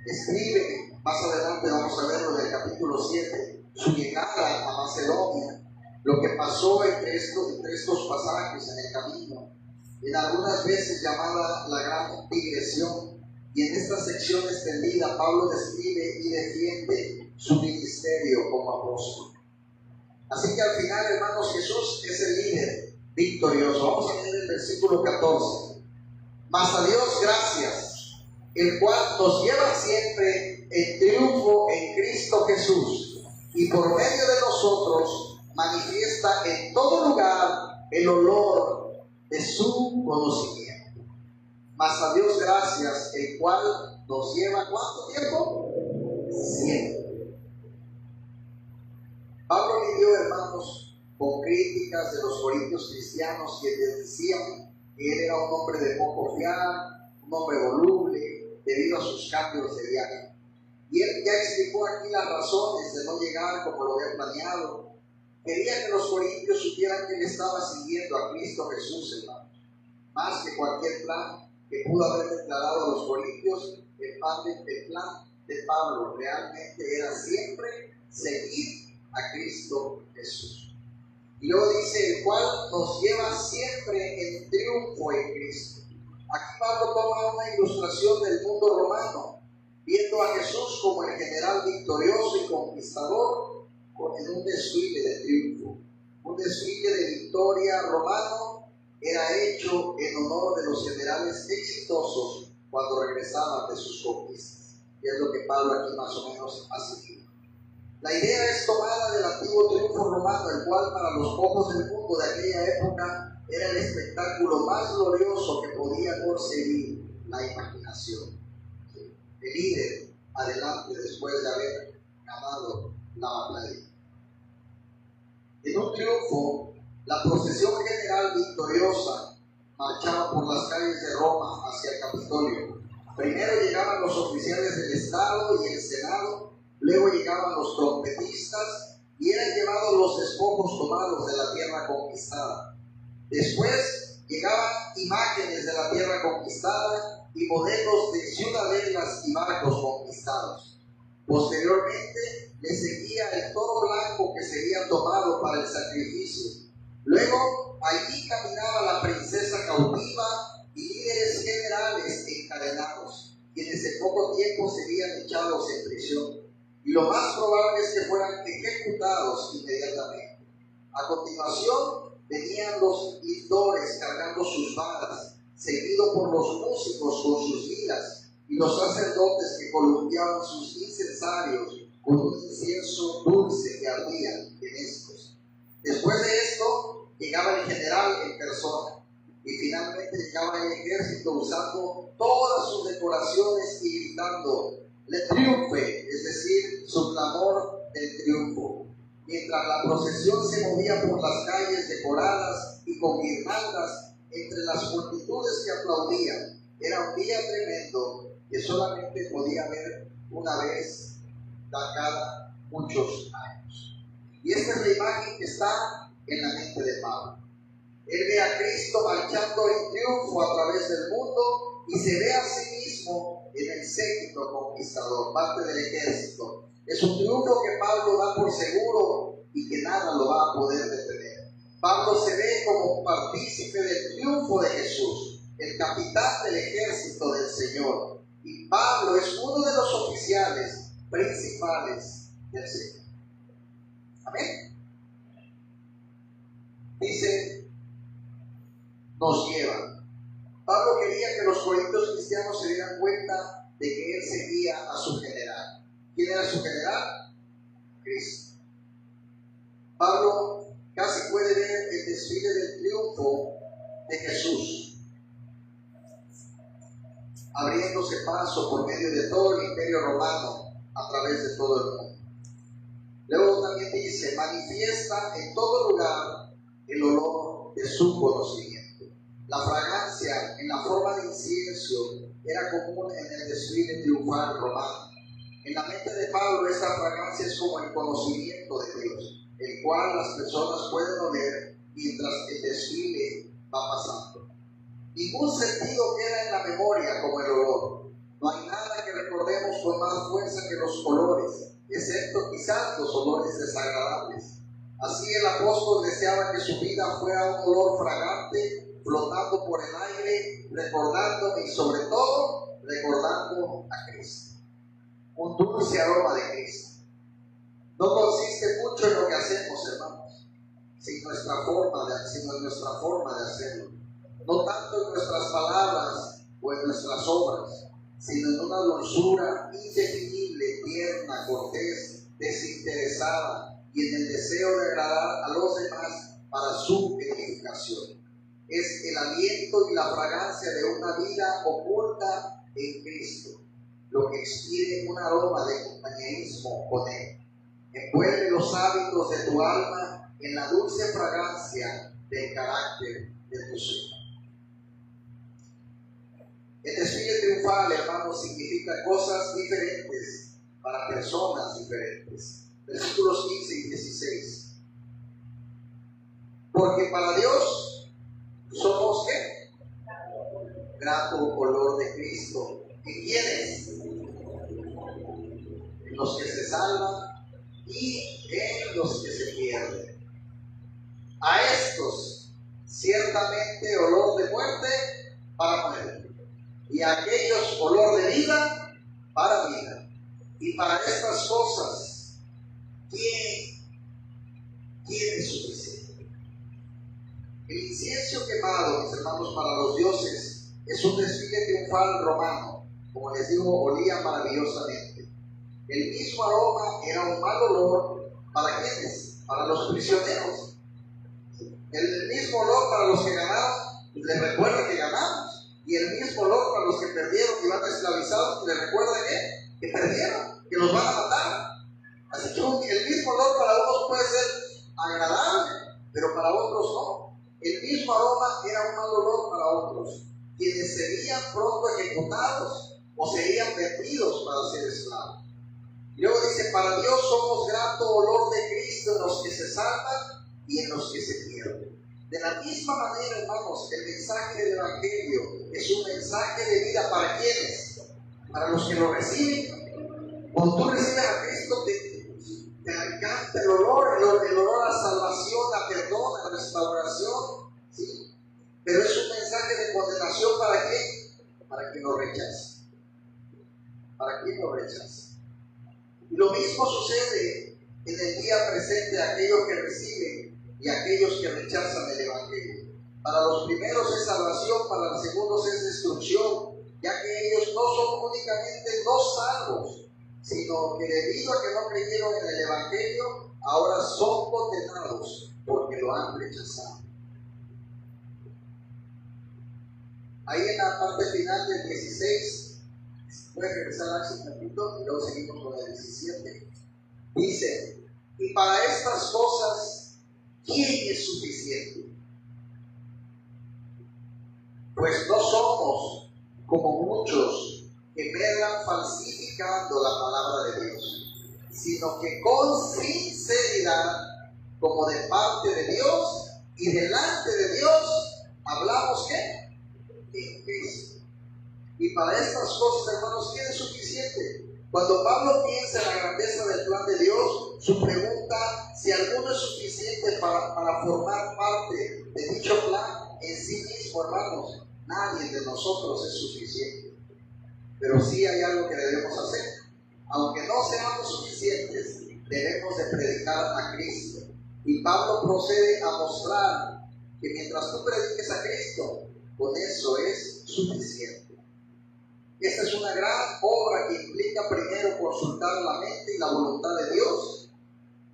Speaker 1: Escribe, más adelante vamos a verlo en el capítulo 7, su llegada a Macedonia, lo que pasó entre estos pasajes en el camino, en algunas veces llamada la gran digresión. Y en esta sección extendida, Pablo describe y defiende su ministerio como apóstol. Así que al final, hermanos, Jesús es el líder victorioso. Vamos a leer el versículo 14. Mas a Dios gracias, el cual nos lleva siempre en triunfo en Cristo Jesús, y por medio de nosotros manifiesta en todo lugar el olor de su conocimiento. Mas a Dios gracias, el cual nos lleva, ¿cuánto tiempo? Siempre. Pablo lidió, hermanos, con críticas de los corintios cristianos que les decían que él era un hombre de poco fiar, un hombre voluble, debido a sus cambios de viaje. Y él ya explicó aquí las razones de no llegar como lo había planeado. Quería que los corintios supieran que él estaba siguiendo a Cristo Jesús, hermano. Más que cualquier plan que pudo haber declarado a los corintios, el plan de Pablo realmente era siempre seguir a Cristo Jesús. Y luego dice, el cual nos lleva siempre en triunfo en Cristo. Aquí Pablo toma una ilustración del mundo romano, viendo a Jesús como el general victorioso y conquistador en un desfile de triunfo. Un desfile de victoria romano era hecho en honor de los generales exitosos cuando regresaban de sus conquistas. Y es lo que Pablo aquí más o menos hace. La idea es tomada del antiguo triunfo romano, el cual para los ojos del mundo de aquella época era el espectáculo más glorioso que podía concebir la imaginación. El líder adelante después de haber ganado la batalla. En un triunfo, la procesión general victoriosa marchaba por las calles de Roma hacia el Capitolio. Primero llegaban los oficiales del Estado y el Senado. Luego llegaban los trompetistas y eran llevados los despojos tomados de la tierra conquistada. Después llegaban imágenes de la tierra conquistada y modelos de ciudadelas y barcos conquistados. Posteriormente le seguía el toro blanco que sería tomado para el sacrificio. Luego allí caminaba la princesa cautiva y líderes generales encadenados, quienes en poco tiempo serían echados en prisión. Y lo más probable es que fueran ejecutados inmediatamente. A continuación venían los lindores cargando sus varas, seguidos por los músicos con sus liras, y los sacerdotes que columpiaban sus incensarios con un incienso dulce que ardía en estos. Después de esto llegaba el general en persona, y finalmente llegaba el ejército usando todas sus decoraciones y gritando le triunfe, es decir, su clamor del triunfo. Mientras la procesión se movía por las calles decoradas y con guirnaldas entre las multitudes que aplaudían, era un día tremendo que solamente podía ver una vez cada muchos años. Y esta es la imagen que está en la mente de Pablo. Él ve a Cristo marchando en triunfo a través del mundo y se ve a sí mismo en el séquito conquistador, parte del ejército. Es un triunfo que Pablo da por seguro y que nada lo va a poder detener. Pablo se ve como partícipe del triunfo de Jesús, el capitán del ejército del Señor. Y Pablo es uno de los oficiales principales del Señor. Amén. Dice, nos lleva. Pablo quería que los corintios cristianos se dieran cuenta de que él seguía a su general. ¿Quién era su general? Cristo. Pablo casi puede ver el desfile del triunfo de Jesús, abriéndose paso por medio de todo el imperio romano a través de todo el mundo. Luego también dice, manifiesta en todo lugar el olor de su conocimiento. La fragancia en la forma de incienso era común en el desfile triunfal romano. En la mente de Pablo, esta fragancia es como el conocimiento de Dios, el cual las personas pueden oler mientras el desfile va pasando. Ningún sentido queda en la memoria como el olor. No hay nada que recordemos con más fuerza que los olores, excepto quizás los olores desagradables. Así el apóstol deseaba que su vida fuera un olor fragante, flotando por el aire, recordando y sobre todo recordando a Cristo. Un dulce aroma de Cristo. No consiste mucho en lo que hacemos, hermanos, sino en nuestra forma de hacerlo. No tanto en nuestras palabras o en nuestras obras, sino en una dulzura indefinible, tierna, cortés, desinteresada y en el deseo de agradar a los demás para su edificación. Es el aliento y la fragancia de una vida oculta en Cristo, lo que expide un aroma de compañerismo con Él. Envuelve los hábitos de tu alma en la dulce fragancia del carácter de tu ser. El desfile triunfal, hermanos, significa cosas diferentes para personas diferentes. Versículos 15 y 16. Porque para Dios somos ¿qué? Grato olor de Cristo. ¿En quiénes? En los que se salvan y en los que se pierden. A estos, ciertamente olor de muerte para muerte, y a aquellos olor de vida para vida. Y para estas cosas, ¿quién es suficiente? El incienso quemado, mis hermanos, para los dioses, es un desfile triunfal romano. Como les digo, olía maravillosamente. El mismo aroma era un mal olor para ¿quiénes? Para los prisioneros. El mismo olor para los que ganaron, les recuerda que ganamos. Y el mismo olor para los que perdieron y van esclavizados, les recuerda que perdieron, que los van a matar. Así que el mismo olor para unos puede ser agradable, pero para otros no. El mismo aroma era un mal olor para otros, quienes serían pronto ejecutados o serían vendidos para ser esclavos. Y luego dice, para Dios somos grato olor de Cristo en los que se salvan y en los que se pierden. De la misma manera, hermanos, el mensaje del Evangelio es un mensaje de vida para ¿quiénes? Para los que lo reciben. Cuando tú recibes a Cristo, te encanta el olor a salvación, a perdón, a restauración, ¿sí? Pero es un mensaje de condenación ¿para qué? Para quien lo rechaza. Para quien lo rechaza. Y lo mismo sucede en el día presente de aquellos que reciben y aquellos que rechazan el Evangelio. Para los primeros es salvación, para los segundos es destrucción, ya que ellos no son únicamente no salvos, sino que debido a que no creyeron en el Evangelio, ahora son condenados porque lo han rechazado. Ahí en la parte final del 16, puede regresar a ese capítulo y luego seguimos con el 17. Dice, y para estas cosas, ¿quién es suficiente? Pues no somos como muchos que medran falsificando la palabra de Dios, sino que con sinceridad, como de parte de Dios y delante de Dios, hablamos ¿qué? En Cristo. Y para estas cosas, hermanos, ¿quién es suficiente? Cuando Pablo piensa en la grandeza del plan de Dios, su pregunta, si alguno es suficiente para formar parte de dicho plan en sí mismo, hermanos, nadie de nosotros es suficiente. Pero sí hay algo que debemos hacer. Aunque no seamos suficientes, debemos de predicar a Cristo. Y Pablo procede a mostrar que mientras tú prediques a Cristo, con eso es suficiente. Esta es una gran obra que implica primero consultar la mente y la voluntad de Dios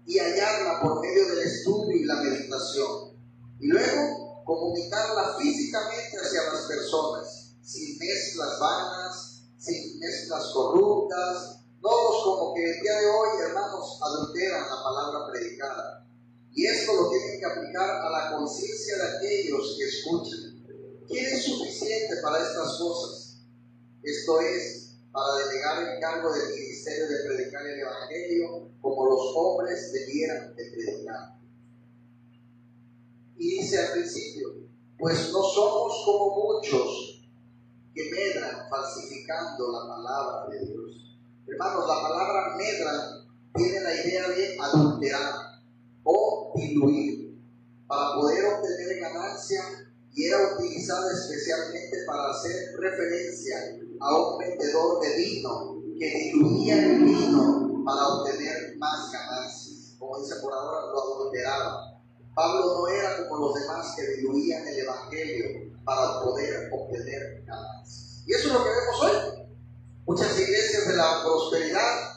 Speaker 1: y hallarla por medio del estudio y la meditación. Y luego comunicarla físicamente hacia las personas, sin mezclas vanas, sin mezclas corruptas, Todos como que el día de hoy, hermanos, adulteran la palabra predicada. Y esto lo tienen que aplicar a la conciencia de aquellos que escuchan. ¿Quién es suficiente para estas cosas? Esto es, para delegar el cargo del ministerio de predicar el Evangelio como los hombres debieran de predicar. Y dice al principio, pues no somos como muchos que medran falsificando la palabra de Dios. Hermanos, la palabra medran tiene la idea de adulterar o diluir para poder obtener ganancia, y era utilizada especialmente para hacer referencia a un vendedor de vino que diluía el vino para obtener más ganancias. Como dice por ahora, lo adulteraba. Pablo no era como los demás que diluían el Evangelio para poder obtener ganancias. Y eso es lo que vemos hoy. Muchas iglesias de la prosperidad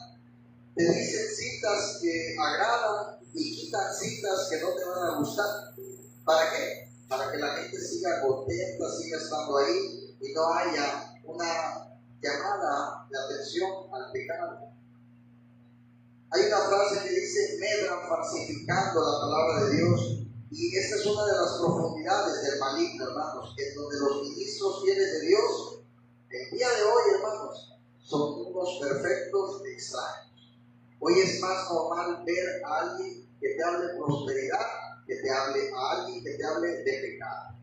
Speaker 1: te dicen citas que agradan y quitan citas que no te van a gustar. ¿Para qué? Para que la gente siga contenta, siga estando ahí y no haya una llamada de atención al pecado. Hay una frase que dice, medran falsificando la palabra de Dios, y esta es una de las profundidades del maligno, hermanos, en donde los ministros fieles de Dios, el día de hoy, hermanos, son unos perfectos extraños. Hoy es más normal ver a alguien que te hable de prosperidad que te hable a alguien que te hable de pecado.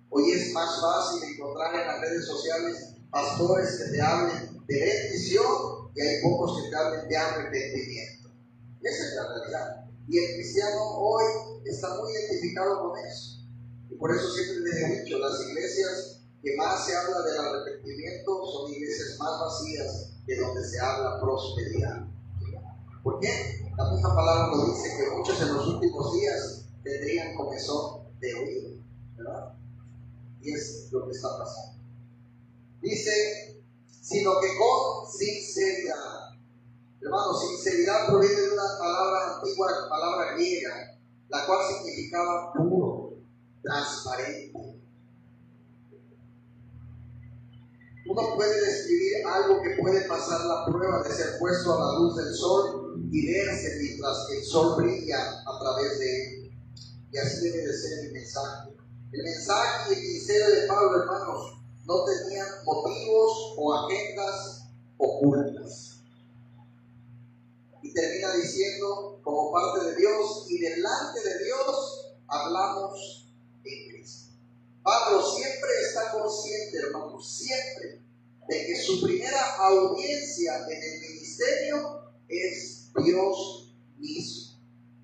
Speaker 1: Hoy es más fácil encontrar en las redes sociales pastores que te hablen de bendición y hay pocos que te hablen de arrepentimiento. Esa es la realidad. Y el cristiano hoy está muy identificado con eso. Y por eso siempre les he dicho, las iglesias que más se habla del arrepentimiento son iglesias más vacías que donde se habla prosperidad. ¿Por qué? La misma palabra lo dice, que muchos en los últimos días tendrían comezón de oído, ¿verdad? Y es lo que está pasando. Dice, sino que con sinceridad. Hermanos, sinceridad proviene de una palabra antigua, palabra griega, la cual significaba puro, transparente. Uno puede describir algo que puede pasar la prueba de ser puesto a la luz del sol y verse mientras el sol brilla a través de él. Y así debe de ser el mensaje. El mensaje y el ministerio de Pablo, hermanos, no tenían motivos o agendas ocultas. Y termina diciendo, como parte de Dios y delante de Dios, hablamos en Cristo. Pablo siempre está consciente, hermanos, siempre, de que su primera audiencia en el ministerio es Dios mismo.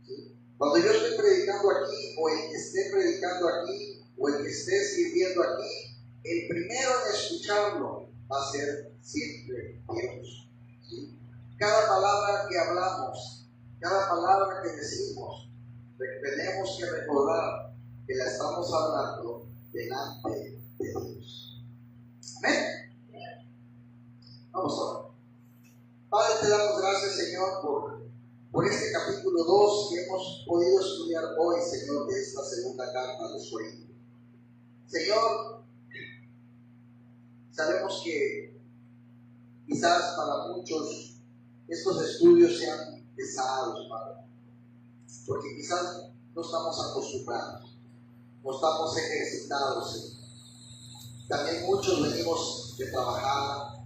Speaker 1: ¿Sí? Cuando yo estoy predicando aquí, o el que esté predicando aquí, o el que esté sirviendo aquí, el primero en escucharlo va a ser siempre Dios. ¿Sí? Cada palabra que hablamos, cada palabra que decimos, tenemos que recordar que la estamos hablando delante de Dios. Amén. Vamos a ver. Padre, te damos gracias, Señor, por este capítulo 2 que hemos podido estudiar hoy, Señor, de esta segunda carta a los Corintios. Señor, sabemos que quizás para muchos estos estudios sean pesados, Padre, porque quizás no estamos acostumbrados, no estamos ejercitados, Señor. También muchos venimos de trabajar,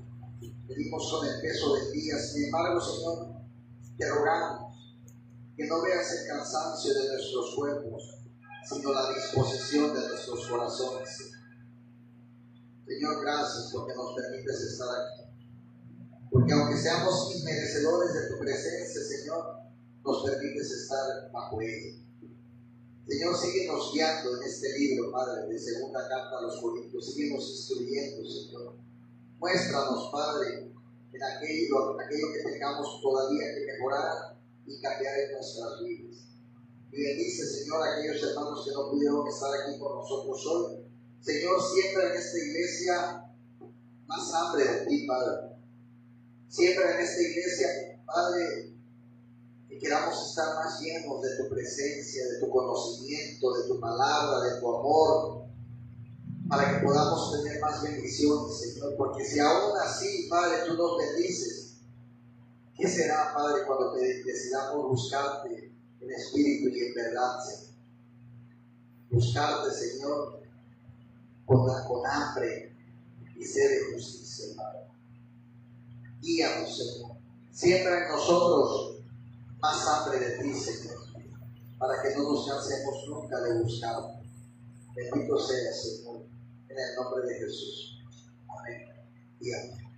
Speaker 1: venimos con el peso del día. Sin embargo, Señor, te rogamos que no veas el cansancio de nuestros cuerpos, sino la disposición de nuestros corazones. Señor, gracias porque nos permites estar aquí. Porque aunque seamos inmerecedores de tu presencia, Señor, nos permites estar bajo ella. Señor, síguenos guiando en este libro, Padre, de segunda carta a los Corintios. Síguenos instruyendo, Señor. Muéstranos, Padre, en aquello que tengamos todavía que mejorar y cambiar en nuestras vidas. Y bendice, Señor, a aquellos hermanos que no pudieron estar aquí con nosotros hoy. Señor, siembra en esta iglesia más hambre de ti, Padre. Siembra en esta iglesia, Padre, que queramos estar más llenos de tu presencia, de tu conocimiento, de tu palabra, de tu amor, para que podamos tener más bendiciones, Señor. Porque si aún así, Padre, tú nos bendices, ¿Qué será, Padre, cuando decidamos buscarte en espíritu y en verdad, Señor? Buscarte, Señor, con hambre y sed de justicia, Padre. Guíanos, Señor. Siembra en nosotros más hambre de ti, Señor, para que no nos cansemos nunca de buscarte. Bendito sea, Señor, en el nombre de Jesús. Amén y amén.